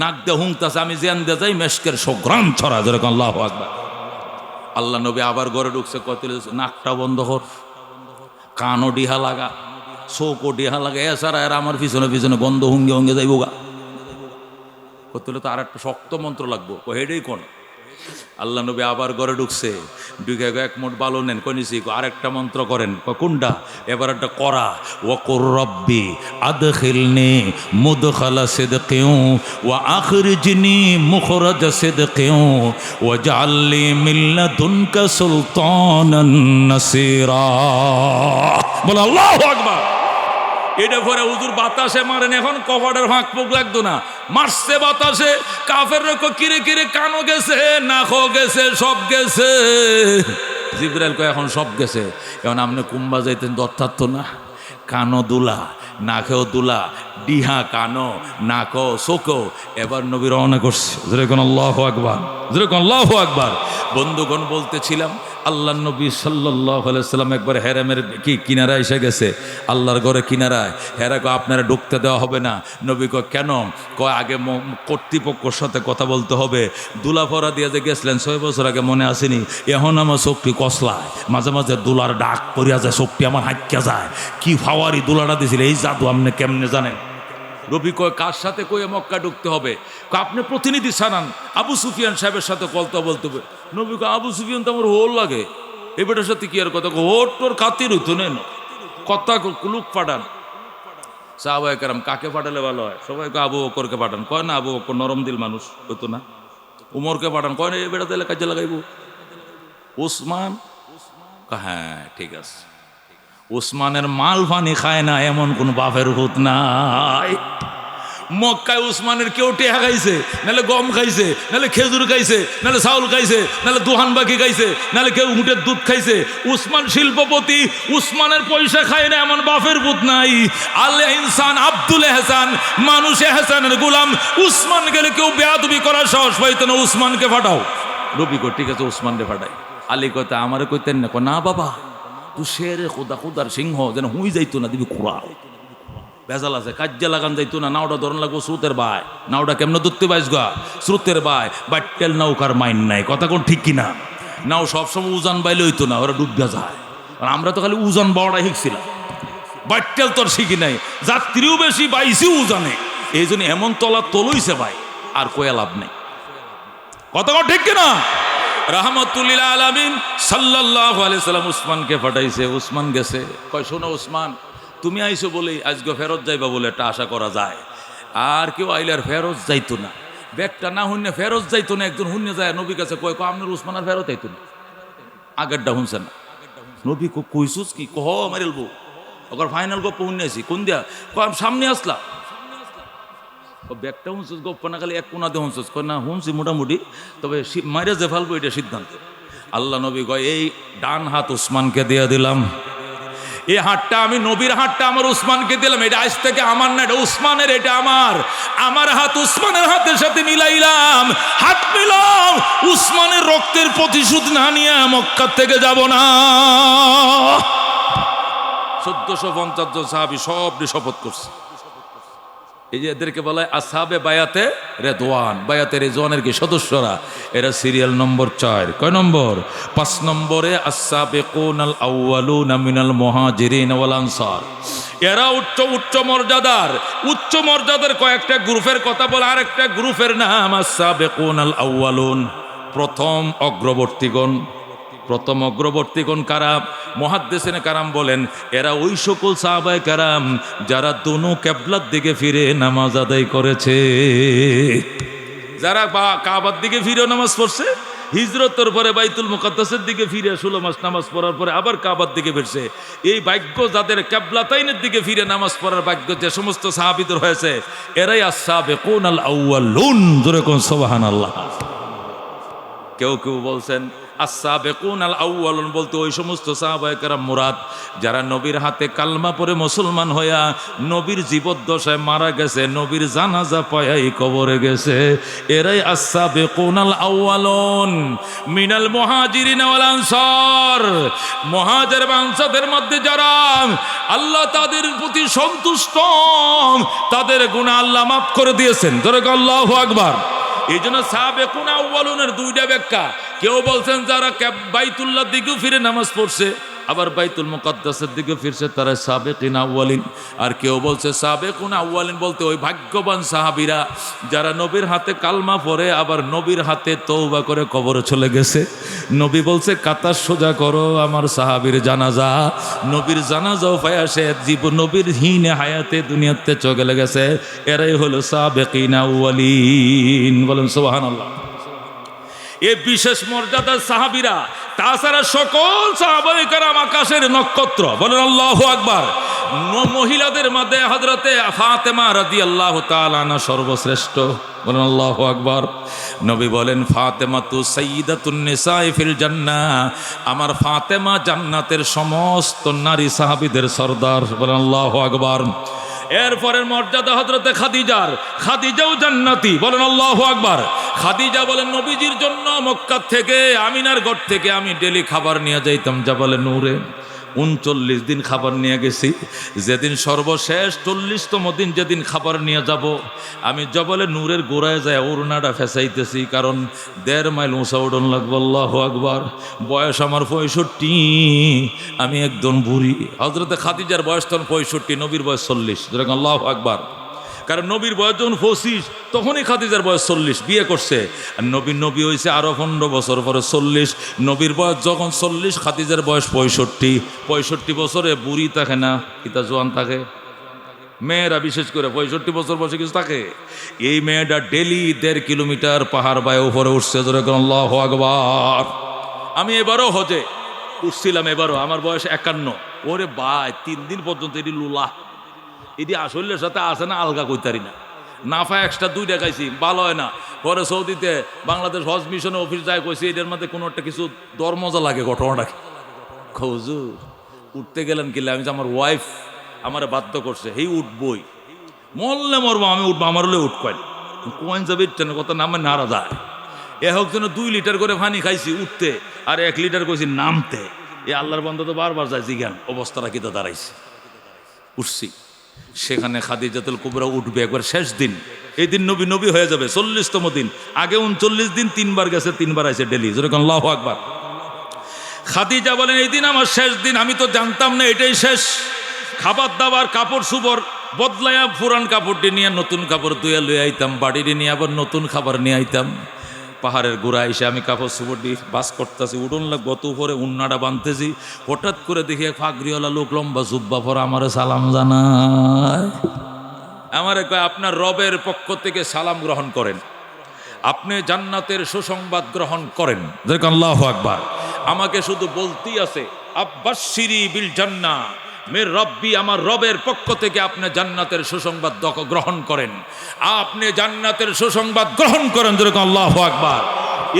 নাক দিয়ে হুংতাছে, আমি যে ইন্ডিয়া যাই মেশকের গ্রান ছড়া। যেরকম আল্লাহু আকবার। আল্লাহ নবী আবার ঘরে ঢুকছে, কত নাকটা বন্ধ কর, কানও ডিহা লাগা, চোখও ডিহা লাগা, এছাড়া এরা আমার পিছনে পিছনে গন্ধ হুঙ্গে হুঙ্গে যাইব গা। কত তো আর একটা শক্ত মন্ত্র লাগবো, হেডেই কোন আল্লাহ নবী আবার ঘরে ঢুকছে, ঢুকে এক মোট বালো নেন, কনিছি আরেকটা মন্ত্র করেন, কোনটা? এবার একটা করা, ওয়াকুর রব্বি আদখিলনি মুদখালা সিদকিন ওয়া আখরিজনি মুখরাজ সিদকিন ওয়াজআলনি মিন লাদুনকা সুলতানান নাসীরা। বল আল্লাহু আকবার। এটা পরে হুজুর বাতাসে মারেন, এখন কপাটের ফাঁক পোক লাগতো না, মারছে বাতাসে। কাফের কিরে কিরে, কানও গেছে, নাকও গেছে, সব গেছে। জিবরাইল কয় এখন সব গেছে, এখন আপনি কুম্বা যাইতেন দরকার তো না। কানও দুলা, নাকেও দুলা, ডিহা কানো নাকও চোখও। এবার নবী রওনা করছে, যেরকম আল্লাহু আকবার, যেরকম আল্লাহু আকবার। বন্ধুগণ বলতেছিলাম, আল্লাহ নবী সাল্লাল্লাহু আলাইহি সাল্লাম একবার হেরামের কিনারায় এসে গেছে, আল্লাহর ঘরে কিনারায়। হেরা কয় আপনারা ঢুকতে দেওয়া হবে না। নবী কয় কেন? কয় আগে কর্তৃপক্ষের সাথে কথা বলতে হবে। দুলাফরা দিয়ে যে গেছিলেন 6 বছর আগে, মনে আসেনি? এখন আমার চোখটি কসলায়, মাঝে মাঝে দুলার ডাক করিয়া যায়, চোখটি আমার হাঁকিয়া যায়। কি ফাওয়ারি দুলাটা দিয়েছিল, এই জাদু আপনি কেমনে জানেন? রবি কয় কার সাথে কয়ে মক্কা ঢুকতে হবে? আপনি প্রতিনিধি ছাড়ান, আবু সুফিয়ান সাহেবের সাথে কথা বলতে হবে। নবী কয় আবু সুফিয়ান তো আমার হোল লাগে, এ বেটার সাথে কি আর কথা? হোট তোর খাতির হইতো নেন, কথা কুলুক পাঠান। সাহাবায়ে কেরাম কাকে পাঠালে ভালো হয়? সবাই কয় আবু বকরকে পাঠান। কয় না, আবু বকর নরম দিল মানুষ, হইতো না। উমরকে পাঠান। কয় না, এ বেটা দিলে কাজে লাগাইব। উসমান, হ্যাঁ ঠিক আছে। উসমানের মাল পানি খায় না এমন কোন বাপের হুত নাই। মক্কায় উসমানের কেউ টেহা খাইছে, নাহলে গম খাইছে, নাহলে খেজুর খাইছে, নাহলে চাউল খাইছে, নাহলে দোহান বাকি খাইছে, নাহলে কেউ উটের দুধ খাইছে। উসমান শিল্পপতি, উসমানের পয়সা খায় না এমন বাপের পুত নাই। আলে ইনসান আব্দুল এহসান, মানুষ এহসানের গোলাম। উসমান গেলে কেউ বেয়াদবি করার সাহস পাইতো না, উসমানকে ফাটাও। রবি কো ঠিক আছে, উসমানকে ফাটাই। আলী কইতে আমারে কইতেন না, না বাবা তুই শেরে খোদা, খোদার সিংহ, যেন হুই যাইতো না, দিবি খুড়া ভেজাল আছে। কাজ্যা লাগান যাইতো না, নাওটা ধরন লাগবো স্রোতের বাই। নাওটা কেমন ধরতে পাইস গা? স্রোতের বাই। বাট্টেল নৌকার মাইন নাই, কথা কোন ঠিক কিনা? নাও সবসময় উজান বাইলে হইতো না, ওরা ডুববা যায়। আর আমরা তো খালি উজান বাওয়াটা শিখছিলাম, বাট্টেল তোর শিখি নাই। যাত্রীও বেশি, বাইসি উজানে, এই জন্য এমন তলা তলইছে ভাই, আর কয়া লাভ নেই। কথা কোন ঠিক কিনা? রাহমাতুল্লিল আলামিন সাল্লাল্লাহু আলাইহি সাল্লাম উসমানকে পাঠাইছে। উসমান গেছে, কয় শোনো উসমান, তুমি আইছো বলেই আজকে ফেরত যাইবা বলে একটা আশা করা যায়। আর কেউ আইলে আর ফেরত যাইতো না, ব্যাগটা না হুন্নে ফেরত যাইতো না। একজন হুন্নে যায় নবীর কাছে, কয় আপনার উসমান আর ফেরত আইতো না, আগেরটা শুনছেন না। নবী কইসুস কি? কহ মারিলবো ওর ফাইনাল গপ্প হুন্নেছি। কোন দিয়া? কয় সামনে আসলা। ব্যাগটা হুঁসুস গপ্প না, খালি এক কোনাতে হুঁসুস। কয় না হুঁসি মোটামুটি, তবে মাইরে যে ফেলবো এটা সিদ্ধান্ত। আল্লাহ নবী কয় এই ডান হাত উসমানকে দিয়ে দিলাম, এই হাতটা আমি নবীর হাতটা আমার উসমানকে দিলাম। এটা আজ থেকে আমার না, এটা উসমানের, এটা আমার। আমার হাত উসমানের হাতের সাথে মিলাইলাম, হাত মিলাম। উসমানের রক্তের প্রতিশোধ না নিয়ে মক্কা থেকে যাব না। 1450 জন সাহাবী সব শপথ করছে। এই যে এদেরকে বলা হয় আসহাবে বায়াতে রেদওয়ান, বায়াতে রেদওয়ানের কি সদস্যরা। এরা সিরিয়াল নম্বর 4। কয় নম্বর? 5 নম্বরে আস-সাবিকুনাল আউয়ালুনা মিনাল মুহাজিরিন ওয়াল আনসার। এরা উচ্চ মর্যাদার কয়েকটা গ্রুপের কথা বলে, আরেকটা গ্রুপের নাম আস-সাবিকুনাল আউয়ালুন, প্রথম অগ্রবর্তীগণ কারা? মুহাদ্দিসিনে কারাম বলেন এরা ওই সকল সাহাবায়ে কেরাম যারা দোনো কিবলার দিকে ফিরে নামাজ আদায় করেছে। যারা কাবার দিকে ফিরে নামাজ পড়ছে, হিজরতের পরে বাইতুল মুকাদ্দাসের দিকে ফিরে 16 মাস নামাজ পড়ার পরে আবার কাবার দিকে ফিরছে। এই ভাগ্য যাদের কিবলাতাইনের দিকে ফিরে নামাজ পড়ার ভাগ্য যে সমস্ত সাহাবীদের হয়েছে, এরাই আস-সাবিকুনাল আউয়ালুন। জোরে কোন সুবহানাল্লাহ। কেউ কেউ বলছেন আস-সাবিকুনাল আউয়ালুন বলতে ওই সমস্ত সাহাবায়ে কেরাম মুরাদ যারা নবীর হাতে কালমা পড়ে মুসলমান হইয়া নবীর জীবদ্দশায় মারা গেছে, নবীর জানাজা পায়াই কবরে গেছে। এরাই আস-সাবিকুনাল আউয়ালুন মিনাল মুহাজিরিন ওয়াল আনসার। মুহাজির এবং আনসারদের মধ্যে যারা আল্লাহ তাদের প্রতি সন্তুষ্ট, তাদের গুনাহ আল্লাহ মাফ করে দিয়েছেন। জোরে আল্লাহু আকবার। এই জন্য সাবেকুন আউয়ালুনের দুইটা ব্যাখ্যা। কেউ বলছেন যারা বাইতুল্লাহ দিকেও ফিরে নামাজ পড়ছে, আবার বাইতুল মুকাদ্দাসের দিকে ফিরছে তারা সাবেকিন আউয়ালিন। আর কেউ বলছে সাবেকুন আউয়ালিন বলতে ওই ভাগ্যবান সাহাবীরা যারা নবীর হাতে কালমা পড়ে আবার নবীর হাতে তওবা করে কবরে চলে গেছে। নবী বলছে কাতার সোজা করো, আমার সাহাবীর জানাজা। নবীর জানাজাও পায়া সে জীবন নবীর হীনে হায়াতে দুনিয়াতে চলে গেছে। এরাই হলো সাবেকিন আউয়ালিন। বলেন সুবহানাল্লাহ। এই বিশেষ মর্যাদার সাহাবীরা, তাছাড়া সকল সাহাবায়ে কেরাম আকাশের নক্ষত্র। বলেন আল্লাহু আকবার। মহিলাদের মধ্যে হযরতে ফাতেমা রাদিয়াল্লাহু তাআলা আনহা সর্বশ্রেষ্ঠ। বলেন আল্লাহু আকবার। নবী বলেন ফাতেমাতু সাইয়্যিদাতুন নিসাই ফিল জান্নাহ, আমার ফাতেমা জান্নাতের সমস্ত নারী সাহাবীদের সরদার। বলেন আল্লাহু আকবার। এরপরের মর্যাদা হযরতে খাদিজার, খাদিজাও জান্নাতি। বলেন আল্লাহু আকবার। খাদিজা বলেন নবীজির জন্য মক্কা থেকে আমিনার ঘর থেকে আমি ডেলি খাবার নিয়ে যাইতাম জাবালে নূরে। 39 দিন খাবার নিয়ে গেছি। যেদিন সর্বশেষ 40তম দিন যেদিন খাবার নিয়ে যাব, আমি জবলে নূরের গোড়ায় যায় ওড়নাটা ফেসাইতেছি, কারণ 1.5 মাইল উঁচা উড়ন লাগবে। আল্লাহু আকবার। বয়স আমার 65, আমি একদম বুড়ি। হযরতে খাদিজার বয়স তখন 65, নবীর বয়স 40। যেরকম আল্লাহু আকবার। কারণ নবীর বয়স যখন 25 তখনই খাদিজার বয়স 40, বিয়ে করছে। আর নবী হয়েছে আরো 15 বছর পরে 40। নবীর বয়স যখন 40, খাদিজার বয়স 65 বছরে বুড়ি থাকে না, কিতা জোয়ান থাকে। মেয়েরা বিশেষ করে 65 বছর বয়সে কিছু থাকে। এই মেয়েটা ডেলি 1.5 কিলোমিটার পাহাড় বায়ে উপরে উঠছে। যেরকম আল্লাহু আকবার। আমি এবারও হজে উঠছিলাম, এবারও আমার বয়স 51। ওরে ভাই 3 দিন পর্যন্ত এটি লুলা, এটি আসলের সাথে আসে না, আলগা কইতারি না। নাফা এক্সট্রা 2টা খাইছি, ভালো হয় না। পরে সৌদিতে বাংলাদেশ হজ মিশনের অফিস যায় কইছি এটার মধ্যে কোনো একটা কিছু দর মজা লাগে। ঘটনাটা হুজুর উঠতে গেলেন কিলে, আমি আমার ওয়াইফ আমার বাধ্য করছে, হেই উঠবই, মরলে মরবো, আমি উঠবো, আমার হলে উঠকয়েন কোয়েন যাবে কথা নামে নারা যায়। এ হোক যেন 2 লিটার করে পানি খাইছি উঠতে, আর 1 লিটার কইছি নামতে। এ আল্লাহর বান্দা তো বারবার যায় জিজ্ঞান অবস্থাটা কিতা দাঁড়াইছে। উঠছি, সেখানে খাদিজাতুল কুবরা উঠবে একবার শেষ দিন। এই দিন নবী হয়ে যাবে 40তম দিন। আগে 39 দিন 3 বার গেছে, 3 বার আইছে ডেলি। যেরকম আল্লাহু আকবার। খাদিজা বলেন এই দিন আমার শেষ দিন, আমি তো জানতাম না এটাই শেষ। খাবার দাবার কাপড় সুপড় বদলাইয়া পুরান কাপড়টি নিয়ে নতুন কাপড় ধুয়ে লয়ে আইতাম, বাড়িটি নিয়ে আবার নতুন খাবার নিয়ে আইতাম। পাহাড়ের গোড়া এসে আমি কাপড় সুপড় দিয়ে বাস করতেছি, উঠুন লাগবো গত উপরে উন্নাটা বাঁধতেছি। হঠাৎ করে দেখি এক ফাগরিওয়ালা লোক লম্বা জুব্বা পরা আমারে সালাম জানায়। আমারে কয় আপনার রবের পক্ষ থেকে সালাম গ্রহণ করেন, আপনি জান্নাতের সুসংবাদ গ্রহণ করেন। দেখেন আল্লাহু আকবার। আমাকে শুধু বলতেই আছে আব্বাশিরি বিল জান্নাহ মের রব্বি, আমার রবের পক্ষ থেকে আপনি জান্নাতের সুসংবাদ গ্রহণ করেন, আপনি জান্নাতের সুসংবাদ গ্রহণ করেন। যেরকম আল্লাহু আকবার।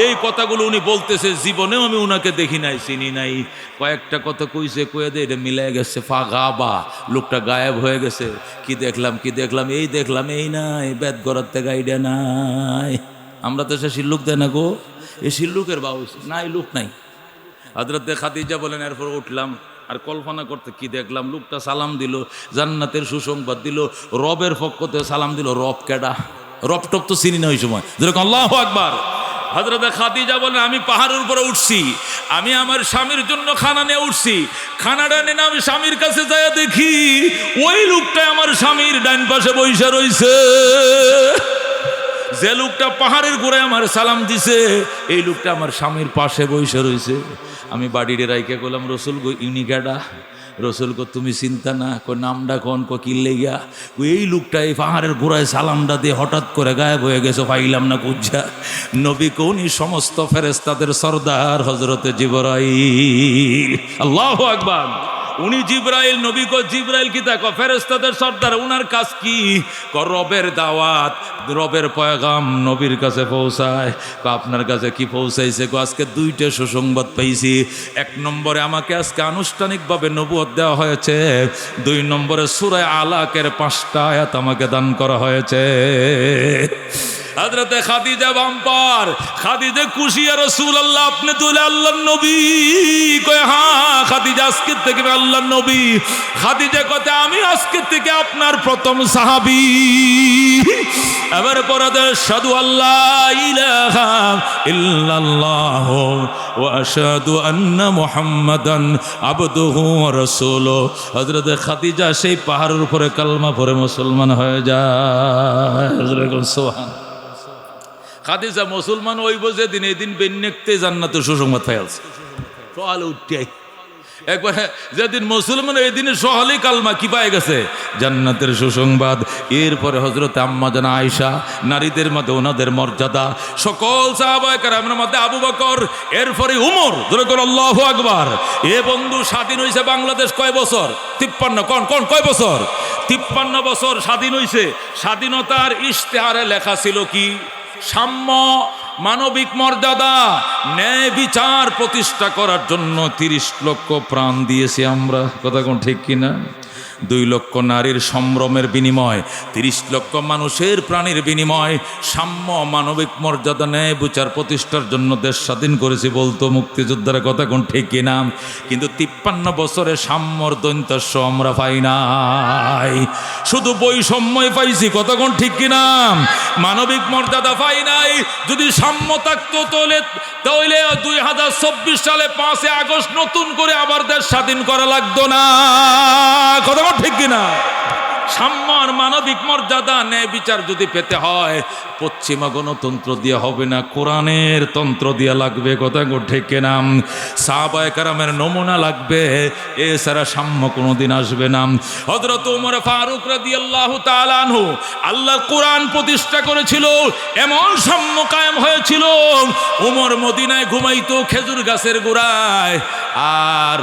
এই কথাগুলো উনি বলতেছে, জীবনেও আমি উনাকে দেখি নাই, চিনি নাই। কয়েকটা কথা কইছে, কয়ে দিয়ে এটা মিলে গেছে, ফাগাবা, লোকটা গায়েব হয়ে গেছে। কি দেখলাম এই দেখলাম, এই নাই বেদ গড়াতে গাইডে নাই। আমরা তো সে শিল্লুক দেয় না গো, এই শিল্লুকের বাউ নাই, লোক নাই। হযরত খাদিজা বলেন এরপর উঠলাম, আর কল্পনা করতে কি দেখলাম, লোকটা সালাম দিল, জান্নাতের সুসংবাদ দিল, রবের পক্ষ থেকে সালাম দিল। রব কেডা? রব টপ তো চিনি না ওই সময়। যেরকম আল্লাহু আকবার। হযরত খাদিজা বলেন আমি পাহাড়ের উপরে উঠছি, আমি আমার স্বামীর জন্য খানা নিয়ে উঠছি। খানাটা নিয়ে আমি স্বামীর কাছে যাইয়া দেখি ওই লোকটা আমার স্বামীর ডাইন পাশে বইসা রইছে। যে লোকটা পাহাড়ের গোড়ায় আমার সালাম দিছে, এই লোকটা আমার স্বামীর পাশে বইসা রইছে। আমি বাড়িতে রাইকে বললাম রসুল গো ইনি কেডা? রসুল কো তুমি চিন্তা না, নামটা কোন কিনলে গিয়া এই লোকটা এই পাহাড়ের গোড়ায় সালামটা দিয়ে হঠাৎ করে গায়েব হয়ে গেছে, পাইলাম না কুজ্জা। নবী কোনি সমস্ত ফেরেশতাদের সরদার হযরতে জিবরাইল। আল্লাহু আকবার। উনি জিবরাইল, নবী কো জিবরাইল কি তা? ফেরেশতাদের সর্দার। উনার কাজ কি? রবের দাওয়াত, রবের পয়গাম নবীর কাছে পৌঁছায়। আপনার কাছে কি পৌঁছাইছে? আজকে 2টা সুসংবাদ পাইছি। 1 নম্বরে আমাকে আজকে আনুষ্ঠানিকভাবে নবুয়ত দেওয়া হয়েছে। 2 নম্বরে সূরা আলাকের 5টা আয়াত আমাকে দান করা হয়েছে। হযরতে খাদিজা বাম্পার, খাদিজা খুশি, ইয়া রাসূলুল্লাহ আপনি তো আল্লাহর নবী। কয় হ্যাঁ খাদিজা আজকে থেকে আমি আল্লাহর নবী। খাদিজা কয় আমি আজকে থেকে আপনার প্রথম সাহাবী। এবার পরে আশহাদু আল্লা ইলাহা ইল্লাল্লাহ ওয়া আশহাদু আন্না মুহাম্মাদান আবদুহু ওয়া রাসূলুহু। হযরত খাদিজা সেই পাহাড়ের উপরে কালমা পড়ে মুসলমান হয়ে যায়। হযরত সুবহান। খাদিজা মুসলমান হইব যেদিন, এই দিন বেন্নেকতে জান্নাতের সুসংবাদ পাইছে। সকালে উঠতে একবার যেদিন মুসলমান এই দিনে সহলে কালমা কি পায় গেছে, জান্নাতের সুসংবাদ। এরপরে হযরত আম্মা জান আয়েশা, নারীদের মধ্যে ওনাদের মর্যাদা, সকল সাহাবায়ে কেরামের মধ্যে আবু বকর, এরপরে উমর। জোরে করে আল্লাহু আকবার। এ বন্ধু স্বাধীন হইছে বাংলাদেশ কয় বছর? 53। কোন কয় বছর? 53 বছর স্বাধীন হইছে। স্বাধীনতার ইশতেহারে লেখা ছিল কি? সাম্য, মানবিক মর্যাদা, ন্যায় বিচার প্রতিষ্ঠা করার জন্য 30 লক্ষ প্রাণ দিয়েছি আমরা। কথা কোন ঠিক কিনা? 2 লক্ষ নারীর সম্ভ্রমের বিনিময়, 30 লক্ষ মানুষের প্রাণীর বিনিময়, সাম্য, মানবিক মর্যাদা, ন্যায় বিচার প্রতিষ্ঠার জন্য দেশ স্বাধীন করেছি বলতো মুক্তিযোদ্ধারা। কথা কোন ঠিক কিনা? কিন্তু 53 বছরে সাম্যর দৈন্তস্য আমরা পাই নাই, শুধু বৈষম্যই পাইছি। কথা কোন ঠিক কিনা? মানবিক মর্যাদা পাই নাই। যদি সাম্য থাকতো তাহলে 2024 সালে 5 আগস্ট নতুন করে আবার দেশ স্বাধীন করা লাগতো না। কথা ঠিক কিনা? সাম্য আর মানবিক মর্যাদা, ন্যায় বিচার যদি পেতে হয় পশ্চিমা গণতন্ত্র দিয়ে হবে না, কোরআনের তন্ত্র দিয়ে লাগবে। কথা ঠিক কিনা? সাহাবায়ে কেরামের নমুনা লাগবে, এছাড়া সাম্য কোনোদিন আসবে না। হযরত ওমর ফারুক রাদিয়াল্লাহু তাআলা আনহু আল্লাহর কোরআন প্রতিষ্ঠা করেছিল, এমন সাম্য কায়েম হয়েছিল। ওমর মদিনায় ঘুমাইতো খেজুর গাছের গোড়ায়। আর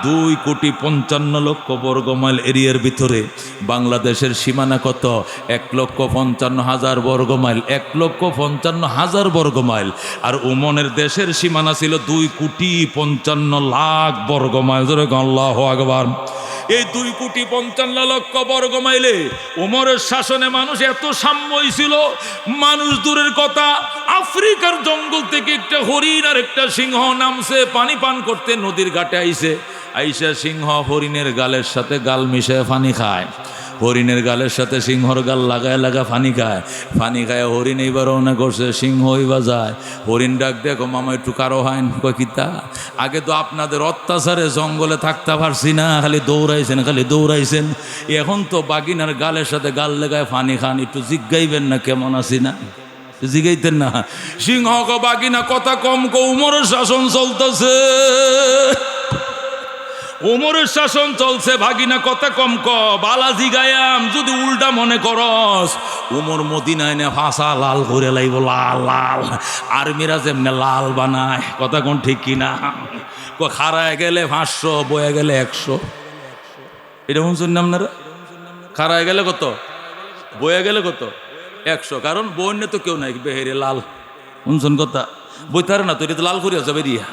2,55,00,000 বর্গ মাইল এরিয়ার ভিতরে বাংলাদেশের সীমানা কত? 1,55,000 বর্গ মাইল। 1,55,000 বর্গ মাইল। আর ওমনের দেশের সীমানা ছিল 2,55,00,000 বর্গ মাইল। আল্লাহু আকবার। এই 2,55,00,000 বর্গ মাইলে ওমরের শাসনে মানুষ এত সাম্য ছিল, মানুষ দূরের কথা, আফ্রিকার জঙ্গল থেকে একটা হরিণ আর একটা সিংহ নামছে পানি পান করতে, নদীর ঘাটে আইসা সিংহ হরিণের গালের সাথে গাল মিশায় পানি খায়। হরিণের গালের সাথে সিংহর গাল লাগায় পানি খায়। হরিণ এইবার রওনা করছে, সিংহ হইবা যায়। হরিণ ডাক দেখো মামা একটু কারো হাইন। কয় কিতা? আগে তো আপনাদের অত্যাচারে জঙ্গলে থাকতে পারছি না, খালি দৌড়াইছেন। এখন তো বাগিনার গালের সাথে গাল লাগায় পানি খান, একটু জিজ্ঞাইবেন না কেমন আছি না? জিগাইতেন না। সিংহ কো বাগিনা কথা কম কো, উমরের শাসন চলতেছে। ওমরের শাসন চলছে, ভাগিনা কথা কম ক, বালাজি গায়াম যদি উল্টা মনে করস। ওমর মদিনায় নে ফাঁসা লাল করে লাইব, লাল। আর্মিরা যেমনে লাল বানায়। কথা কোন ঠিক কিনা? খাড়ায় গেলে 500, বয়ে গেলে 100। এটা শুনছেন না আপনারা? খাড়ায় গেলে কত, বয়ে গেলে কত? 100। কারণ বন্যে তো কেউ নাই, বেহেরে লাল। শুনছেন কথা? বইতারে না তো, এটা তো লাল করিয়া যাবে দিয়া।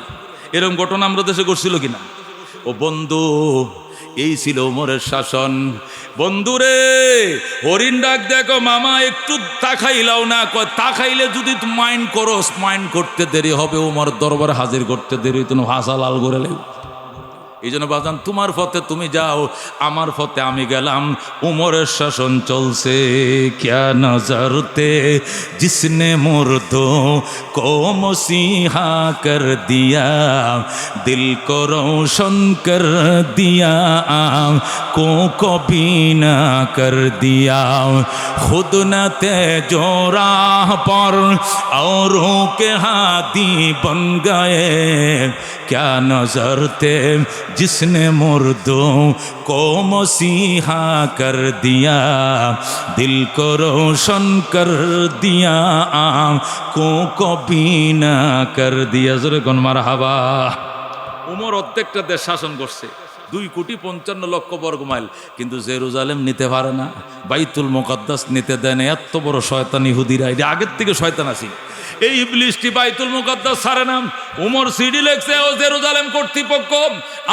এরকম ঘটনা আমরা দেশে করছিল কিনা? ও বন্ধু, এই ছিল ওমরের শাসন। বন্ধুরে, হরিণ ডাক দেখো মামা একটু তাকাইলাও না। তাকাইলে যদি মাইন্ড করস, মাইন্ড করতে দেরি হবে, ওমর দরবার হাজির করতে দেরি, তুমি ভাষা লাল করে লেগে। এই জন্য বাজান, তোমার পথে তুমি যাও, আমার পথে আমি গেলাম। উমরের শাসন চলছে। ক্যা নজরতে জিসনে মুর্দো কো মসিহা কর দিয়া, দিল কো রোশন কর দিয়া, को कभी ना कर दिया, खुद न तेजो राह पर औरों के हाथी बन गए। क्या नजर थे जिसने मुर्दों को मसीहा कर दिया, दिल को रोशन कर दिया, आँखों को बीना कर दिया। जरा कौन मारहाबा। उमर অর্ধেকটা দেশ শাসন করছে, 2,55,00,000 বর্গ মাইল, কিন্তু জেরুজালেম নিতে পারে না, বাইতুল মুকাদ্দাস নিতে দেয় না। এত বড় শয়তান ইহুদিরা, এটা আগের থেকে শয়তান আছে। এই ইবলিশটি বাইতুল মুকাদ্দাস ছাড়ে না। উমর সিডি লেখছে, ও জেরুজালেম কর্তৃপক্ষ,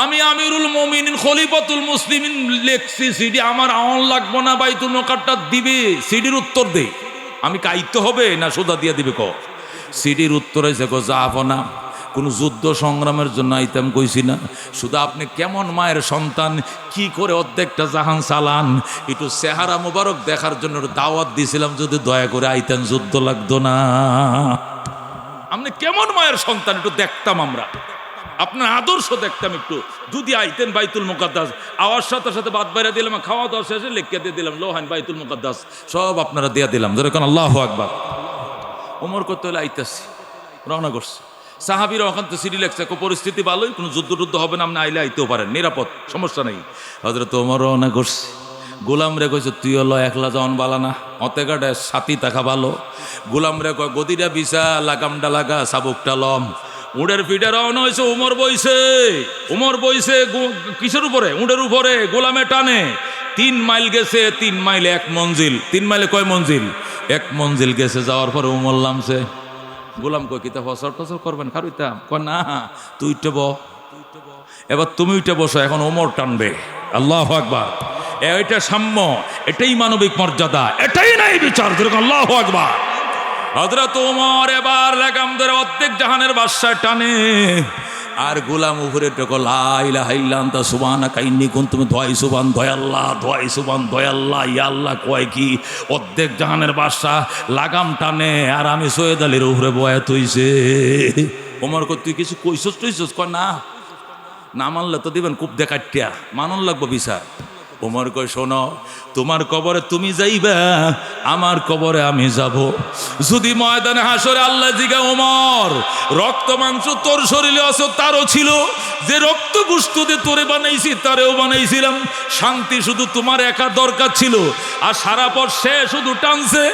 আমি আমিরুল মুমিনিন খলিফাতুল মুসলিমিন লেখছি সিডি, আমার আওয়ান লাগবো না, বাইতুল মুকাদ্দাস দিবে। সিডির উত্তর দে, আমি কাইতে হবে না সোজা দিয়ে দিবে ক? সিডির উত্তর হয়েছে গো যাবো না, কোনো যুদ্ধ সংগ্রামের জন্য আইতাম কইছি না, শুধু আপনি কেমন মায়ের সন্তান, কি করে অর্ধেকটা জাহান চালান, একটু চেহারা মোবারক দেখার জন্য একটু দাওয়াত দিয়েছিলাম, যদি দয়া করে আইতেন যুদ্ধ লাগতো না। আপনি কেমন মায়ের সন্তান একটু দেখতাম আমরা, আপনার আদর্শ দেখতাম একটু, যদি আইতেন বাইতুল মুকাদ্দাস। আওয়াজ সাথে সাথে বাদ বাইরে দিলাম, খাওয়া দাওয়া শেষে লিখে দিয়ে দিলাম লোহান বাইতুল মুকাদ্দাস সব আপনারা দিয়ে দিলাম, যেরকম আল্লাহু আকবার। ওমর করতে হলে আইতাছি, রওনা করছে। সাহাবিরা ওখান তো সিডি লেখছে, পরিস্থিতি ভালোই, কোনো যুদ্ধ টুদ্ধ হবে না, আপনি আইলে আইতেও পারেন, নিরাপদ, সমস্যা নেই। হযরত ওমর রওনা করছে। গোলাম রে কইছে তুই হলো একলা যাওয়ান বালা না, অতেগাটা সাথী থাকা ভালো। গোলাম রে কয় গদিটা বিছা, লাগামটা লাগা, সাবুকটা লম। উড়ের পিঠে রওনা হয়েছে, উমর বইছে কিসের উপরে? উড়ের উপরে, গোলামে টানে। 3 মাইল গেছে, 3 মাইলে 1 মঞ্জিল। 3 মাইলে কয় মঞ্জিল? 1 মঞ্জিল গেছে। যাওয়ার পরে উমর নামছে। গোলাম কয় কিতা ফসর টসর করবেন খারুইতাম? কয় না, তুই উঠে ব, এবার তুমি উঠে বসো, এখন ওমর টানবে। আল্লাহু আকবার। এটা সাম্য, এটাই মানবিক মর্যাদা, এটাই নাই বিচার। আল্লাহু আকবার। হযরত ওমর এবার লাগাম ধরে অর্ধেক জাহানের বাদশাহ টানে, আর গোলাম উপরে টোকো লা ইলাহা ইল্লা আনতা সুবহানাকা ইন্নী কুনতু দোয়াই সুবহান, দয়াল্লাহ দোয়াই সুবহান, দয়াল্লাহ ইয়া আল্লাহ কয় কি? অর্ধেক জাহানের বাদশাহ লাগাম টানে, আর আমি সৈয়দ আলীর উপরে বয়া তুইছে। ওমর কই তুই কিছু কইছস টইছস? কয় না, না মানলে তো দিবেন খুব দেখাটিয়া, মানন লাগবো বিচার। ওমর কই শোনো, তোমার কবরে তুমি যাইবা, আমার কবরে আমি যাব। যদি ময়দানে হাসরে আল্লাহ জিগা ওমর রক্ত মাংস তোর শরীরে আছে, তারও ছিল, যে রক্ত গোশত দিয়ে তোরে বানাইছি তারেও বানাইছিলাম, শান্তি শুধু তোমার একা দরকার ছিল, আর সারা পর সে শুধু টানছে।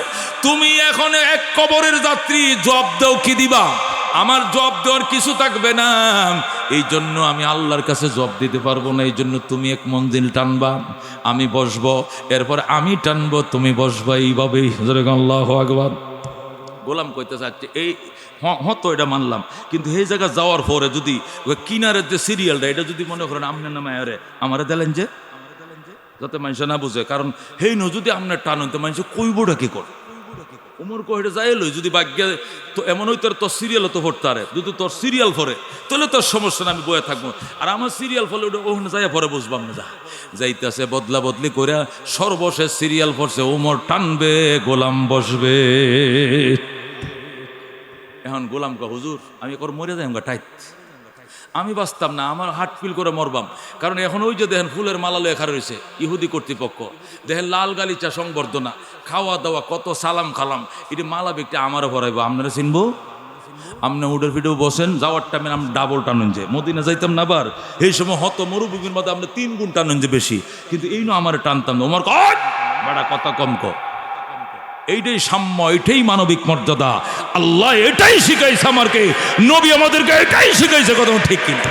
তুমি এখন এক কবরের যাত্রী, জবাব দাও কি দিবা? আমার জবাব দেওয়ার কিছু থাকবে না, এই জন্য আমি আল্লাহর কাছে জবাব দিতে পারবো না। এই জন্য তুমি 1 মঞ্জিল টানবা, আমি বসবো, এরপর আমি টানবো, তুমি বসবা, এইভাবেই। আল্লাহু আকবার। গোলাম কইতে চাচ্ছে এই হতো, এটা মানলাম, কিন্তু এই জায়গা যাওয়ার পরে যদি কিনারের যে সিরিয়ালটা, এটা যদি মনে করেন আপনার নামে আরে আমারে দিলেন, যে যাতে মানুষ না বুঝে, কারণ হেই ন যদি আপনার টানুন তো মানুষ কইবটা কি করে? ওমর কইটা যাই লই, যদি ভাগ্যে তো এমন হইতো তোর সিরিয়াল তো ভরতে আরে, যদি তোর সিরিয়াল ফরে তাহলে তোর সমস্যা না, আমি বয়ে থাকবো, আর আমার সিরিয়াল ফলে ওটা ওখানে যাই পরে বসবাম না, যা যাইতেছে বদলা বদলি করে সর্বশেষ সিরিয়াল পড়ছে, ওমর টানবে, গোলাম বসবে। এখন গোলাম কা হুজুর আমি একবার মরে যাই টাইট, আমি বাঁচতাম না, আমার হার্ট ফিল করে মরবাম, কারণ এখন ওই যে দেখেন ফুলের মালা লেখা রয়েছে, ইহুদি কর্তৃপক্ষ, দেখেন লাল গালিচা সংবর্ধনা, খাওয়া দাওয়া, কত সালাম খালাম, এটি মালা ব্যক্তি আমারও ভরাইবো, আপনারা চিনবো? আপনি উডের ফিডেও বসেন, যাওয়ার টাইমে আমি ডাবল টানুন, যে মদিনা যাইতাম না আবার, এই সময় হত মরুভূমির মধ্যে আপনি 3 গুণ টানুন যে বেশি, কিন্তু এই না আমার টানতাম না। ওমর বাড়া কথা কম ক, এইটাই সাম্য, এটাই মানবিক মর্যাদা। আল্লাহ এটাই শিখাইছে আমাকে, নবী আমাদেরকে এটাই শিখাইছে, কথা ঠিক কিনা?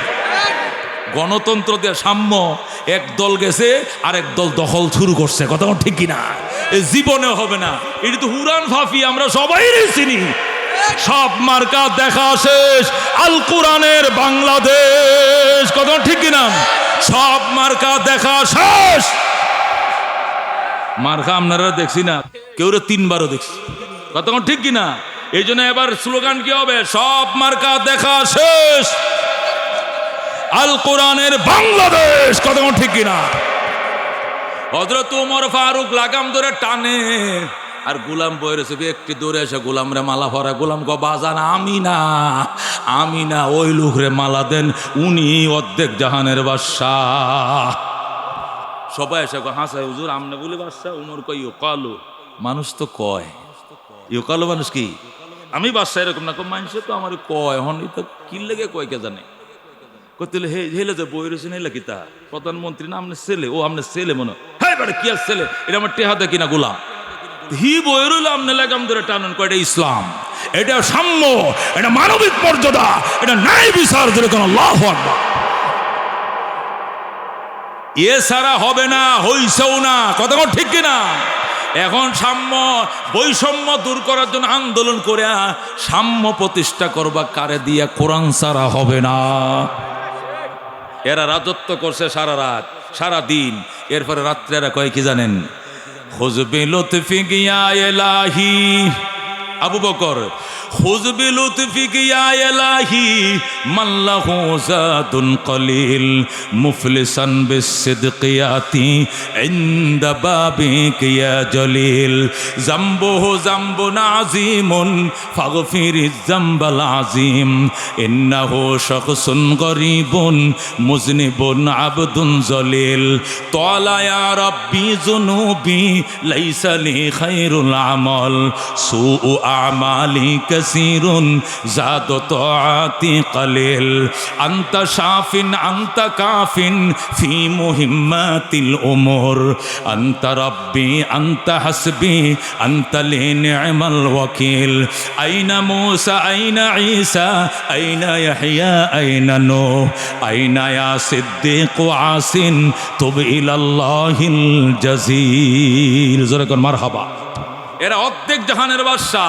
গণতন্ত্র দিয়ে সাম্য, এক দল গেছে আর এক দল দখল শুরু করছে, কথা ঠিক কিনা? এই জীবনে হবে না, এটি তো হুরান ফাফি, আমরা সবাই চিনি। সব মার্কা দেখা শেষ, আল কোরআনের বাংলাদেশ, কথা ঠিক কিনা? সব মার্কা দেখা শেষ। মার্কা আপনারা দেখছি না, কেউ 3 বারও দেখছি, কথা ঠিক কিনা? এই জন্য এবার স্লোগান কি হবে? সব মার্কা দেখা শেষ, আল কোরআনের বাংলাদেশ, কথা ঠিক কিনা? হযরত ওমর ফারুক লাগাম ধরে টানে, আর গোলাম বয়ে রয়েছে, একটি দৌড়ে এসে গোলামরে মালা ভরা। গোলাম গো বাজান, আমি না, ওই লোকরে মালা দেন, উনি অর্ধেক জাহানের বাদশাহ। সবাই এসে হাসায়, হুজুর আমনে বলে বাদশাহ? উমর কই ইউকালু, মানুষ তো কয়, ইউকালু মানুষ কি? আমি বাদশাহ এরকম না, মানুষ তো আমার কয়, হন তো কি লেগে কয় কে জানে। কইলে হেলে যে বই রয়েছেন এলা কি তা প্রধানমন্ত্রী না আপনার ছেলে? ও আপনার ছেলে মনে, হ্যাঁ বেটা কি আর ছেলে, এটা আমার টেহা দেখি না গোলাম, হি বই রইল আপনি লাগাম ধরে টানুন, কয়টা ইসলাম, এটা সাম্য, এটা মানবিক মর্যাদা, এটা ন্যায় বিচার, যেরকম আল্লাহু আকবার। এ ছাড়া হবে না, হইছেও না, কথা ঠিক কিনা? এখন সাম্য বৈষম্য দূর করার জন্য আন্দোলন করে সাম্য প্রতিষ্ঠা করবা, কারে দিয়া? কোরআন ছাড়া হবে না। এরা রাজত্ব করছে সারা রাত সারা দিন, এরপরে রাত্রে এরা কয় কি জানেন? খুজ বিলুতফিক ইয়া ইলাহি, আবু বকর খুজ বিলুতফিক ইয়া ইলাহি মাল্লাহু যাতুন কলিল মুফলিসান বিসিদকিয়াতি ইনদা বাবিক ইয়া জলিল যামবুহু যামবুন আযীমুন ফাগফিরিজ যামবাল আযীম ইন্নাহু শাখসুন গরীবুন মুযনিবুন আবদুন জলিল তালা ইয়া রাব্বি যুনুবি লাইসা লি খায়রুল আমাল সুউ আমালি কাসীরুন যাদ তাআতি কলিল আনতা শাফিন আনতা কাফিন ফি মুহিম্মাতিল উমুর আনতা রাব্বি আনতা হাসবি আনতা লি নি'মাল ওয়াকিল আইনা মূসা আইনা ঈসা আইনা ইয়াহইয়া আইনা নূহ আইনা ইয়া সিদ্দিক আসিন তুব ইলাল্লাহিল জাযীল। জোরে কোন মারহাবা। এরা অর্ধেক জাহানের বাদশা।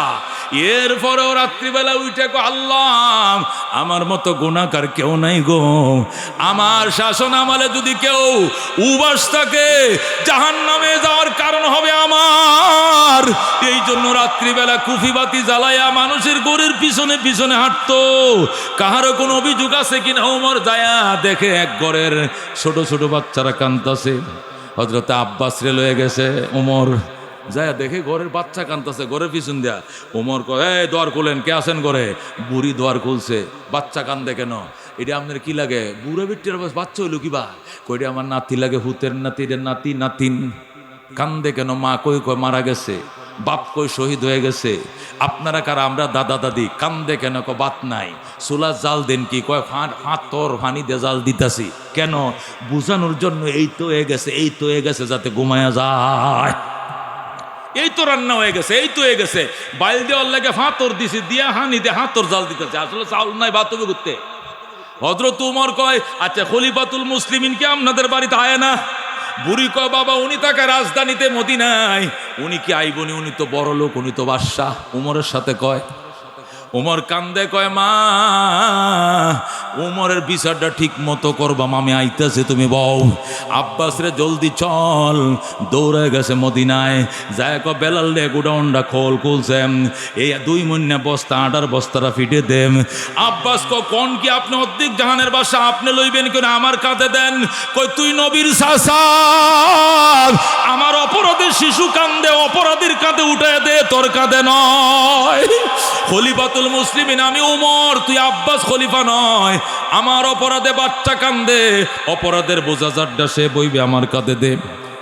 এরপরেও রাত্রিবেলা উঠে গো আল্লাহ আমার মতো গুনাহগার কেউ নাই গো, আমার শাসন আমলে যদি কেউ উবাস থাকে জাহান্নামে যাওয়ার কারণ হবে আমার। এই জন্য রাত্রিবেলা কুফিবাতি জ্বালাইয়া মানুষের গরুর পিছনে পিছনে হাঁটতো। কাহারও কোনো অভিযোগ আছে কিনা ওমর যায়া দেখে এক ঘরের ছোট ছোট বাচ্চারা কাঁদতাছে। হযরত আব্বাস রে লয়ে গেছে ওমর, যায় দেখে ঘরের বাচ্চা কাঁদতেছে, ঘরের পিছন দিয়া ওমর কয় এই দোয়ার খুলেন, কে আছেন ঘরে? বুড়ি দোয়ার খুলছে। বাচ্চা কান্দে কেন? এটা আপনার কি লাগে? বুড়ো বিটির বাচ্চা হইল কিবা? কইটা আমার নাতি লাগে, হুতের নাতি, এটা নাতি নাতিন। কান্দে কেন? মা কই কয় মারা গেছে, বাপ কই শহীদ হয়ে গেছে। আপনারা কারা? আমরা দাদা দাদি। কান্দে কেন? কয় বাত নাই। চুলা জাল দেন কি? কয় হাতর পানি দিয়ে জাল দিতাছি। কেন? বুঝানোর জন্য এই তো হয়ে গেছে, এই তো হয়ে গেছে, যাতে ঘুমায়া যায়। এই তো রান্না হয়ে গেছে, এই তো হয়ে গেছে। বাইল দেওয়ার লাগে হাতর দিছি, দিয়া হানি দিয়ে হাতর জাল দিতেছে। আসলে চাউল নাই, ভাত হবে করতে। হযরত উমর কয় আচ্ছা খলিফাতুল মুসলিমিন কি আপনাদের বাড়িতে আয় না? বুড়ি কয় বাবা উনি থাকে রাজধানীতে মদিনায়, উনি কি আইবনি? উনি তো বড় লোক, উনি তো বাদশাহ। উমরের সাথে কয়, উমর কান্দে কয় মা উমরের বিচারটা ঠিক মতো করবা, মামি আইতাছে, তুমি বউ। আব্বাস রে জলদি চল, দৌড়ে গেছে মদিনায়। যায় ক বেলাল রে গুডাউনটা খুলছে, এই 2 মহিনা বস্তা আটার বস্তাটা ফিটে দেন। আব্বাস কোন কি আপনি অর্ধেক জাহানের বাসা আপনি লইবেন কেন? আমার কাঁধে দেন। কই তুই নবীর চাচা, আমার অপরাধের শিশু কান্দে, অপরাধীর কাঁধে উঠে দে, তোর কাঁধে নয়। খলিফাতুল মুসলিমিন আমি উমর, তুই আব্বাস খলিফা নয়। আমার অপরাধে বাচ্চা কান্দে, অপরাধের বোঝা যারটা সে বইবে, আমার কাঁধে দে।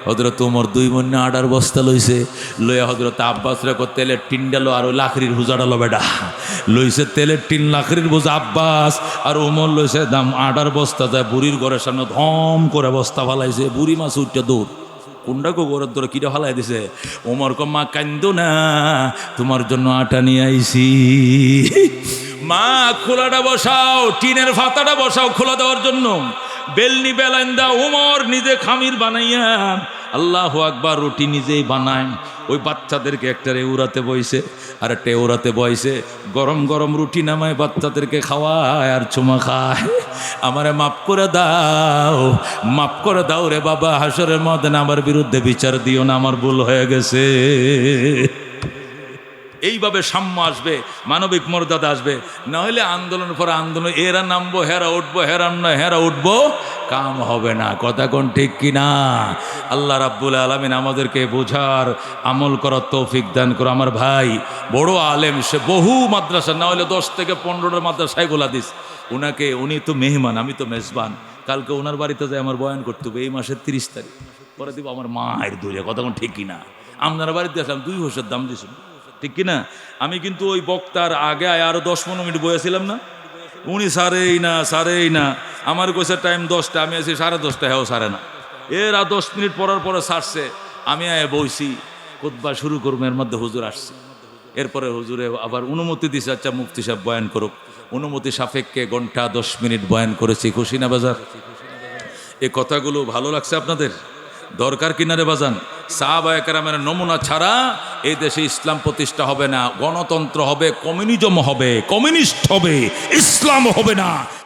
হযরত উমর 2 মণ আটার বস্তা লইছে, লইয়া হযরত আব্বাস রে তেলের টিন ডালো আর ওই লাকড়ির হুজা ডালো বেডা লইছে। তেলের টিন লাকড়ির বোঝা আব্বাস, আর উমর লইছে দাম আটার বস্তা। যায় বুড়ির ঘরের সামনে ধম করে বস্তা ফালাইছে। বুড়ি মাছ উঠটা দৌড়, কোনটা কো ঘরের ধরে কিটা ফালাই দিছে। ওমর কো মা কান্দো না, তোমার জন্য আটা নিয়ে আইছি। মা খোলাটা বসাও, টিনের ফাতাটা বসাও খোলা দেওয়ার জন্য। বেলনি বেলাইন্দা উমর নিজে খামির বানাইয়া আল্লাহু আকবার রুটি নিজেই বানায়। ওই বাচ্চাদেরকে একটা এউরাতে বইছে আর একটা এউরাতে বইছে, গরম গরম রুটি নামায় বাচ্চাদেরকে খাওয়ায় আর চুমা খায়। আমারে মাফ করে দাও, মাফ করে দাও রে বাবা, হাসরের ময়দানে আমার বিরুদ্ধে বিচার দিও না, আমার ভুল হয়ে গেছে। এইভাবে সাম্য আসবে, মানবিক মর্যাদা আসবে। না হলে আন্দোলন পর আন্দোলন, এরা নামবো হেরা উঠবো, হেরাম না হেরা উঠবো, কাম হবে না। কথা কোন ঠিক কিনা? আল্লাহ রাব্বুল আলামিন আমাদেরকে বোঝার আমল করার তৌফিক দান করো। আমার ভাই বড় আলেম, সে বহু মাদ্রাসা, না হলে 10 থেকে 15টা মাদ্রাসায় গোলা দিস উনাকে। উনি তো মেহমান, আমি তো মেজবান। কালকে ওনার বাড়িতে যাই আমার বয়ান করতে হবে, এই মাসের 30 তারিখ পরে দিব আমার মায়ের দূরে। কথা কোন ঠিক কিনা? আপনার বাড়িতে আসলাম 2 হোসের দাম দিয়েছেন, ঠিক কিনা? আমি কিন্তু ওই বক্তার আগে আরো 10-15 মিনিট বয়েছিলাম না, উনি সারেই না সারেই না। আমার কইছে টাইম 10টা, আমি আছি 10:30, হ্যাঁ সারে না। এরা 10 মিনিট পরার পরে ছাড়ছে, আমি বইছি খুতবা শুরু করবো, এর মধ্যে হুজুর আসছে। এরপরে হুজুরে আবার অনুমতি দিছে, আচ্ছা মুফতি সাহেব বয়ান করুক। অনুমতি সাপেক্ষে ঘন্টা 10 মিনিট বয়ান করেছি। খুশি না বাজার? এই কথাগুলো ভালো লাগছে আপনাদের? দরকার কিনারে বাজান? সাহাবায়ে কেরামের নমুনা ছাড়া এই দেশে ইসলাম প্রতিষ্ঠা হবে না। গণতন্ত্র হবে, কমিউনিজম হবে, কমিউনিস্ট হবে, ইসলাম হবে না।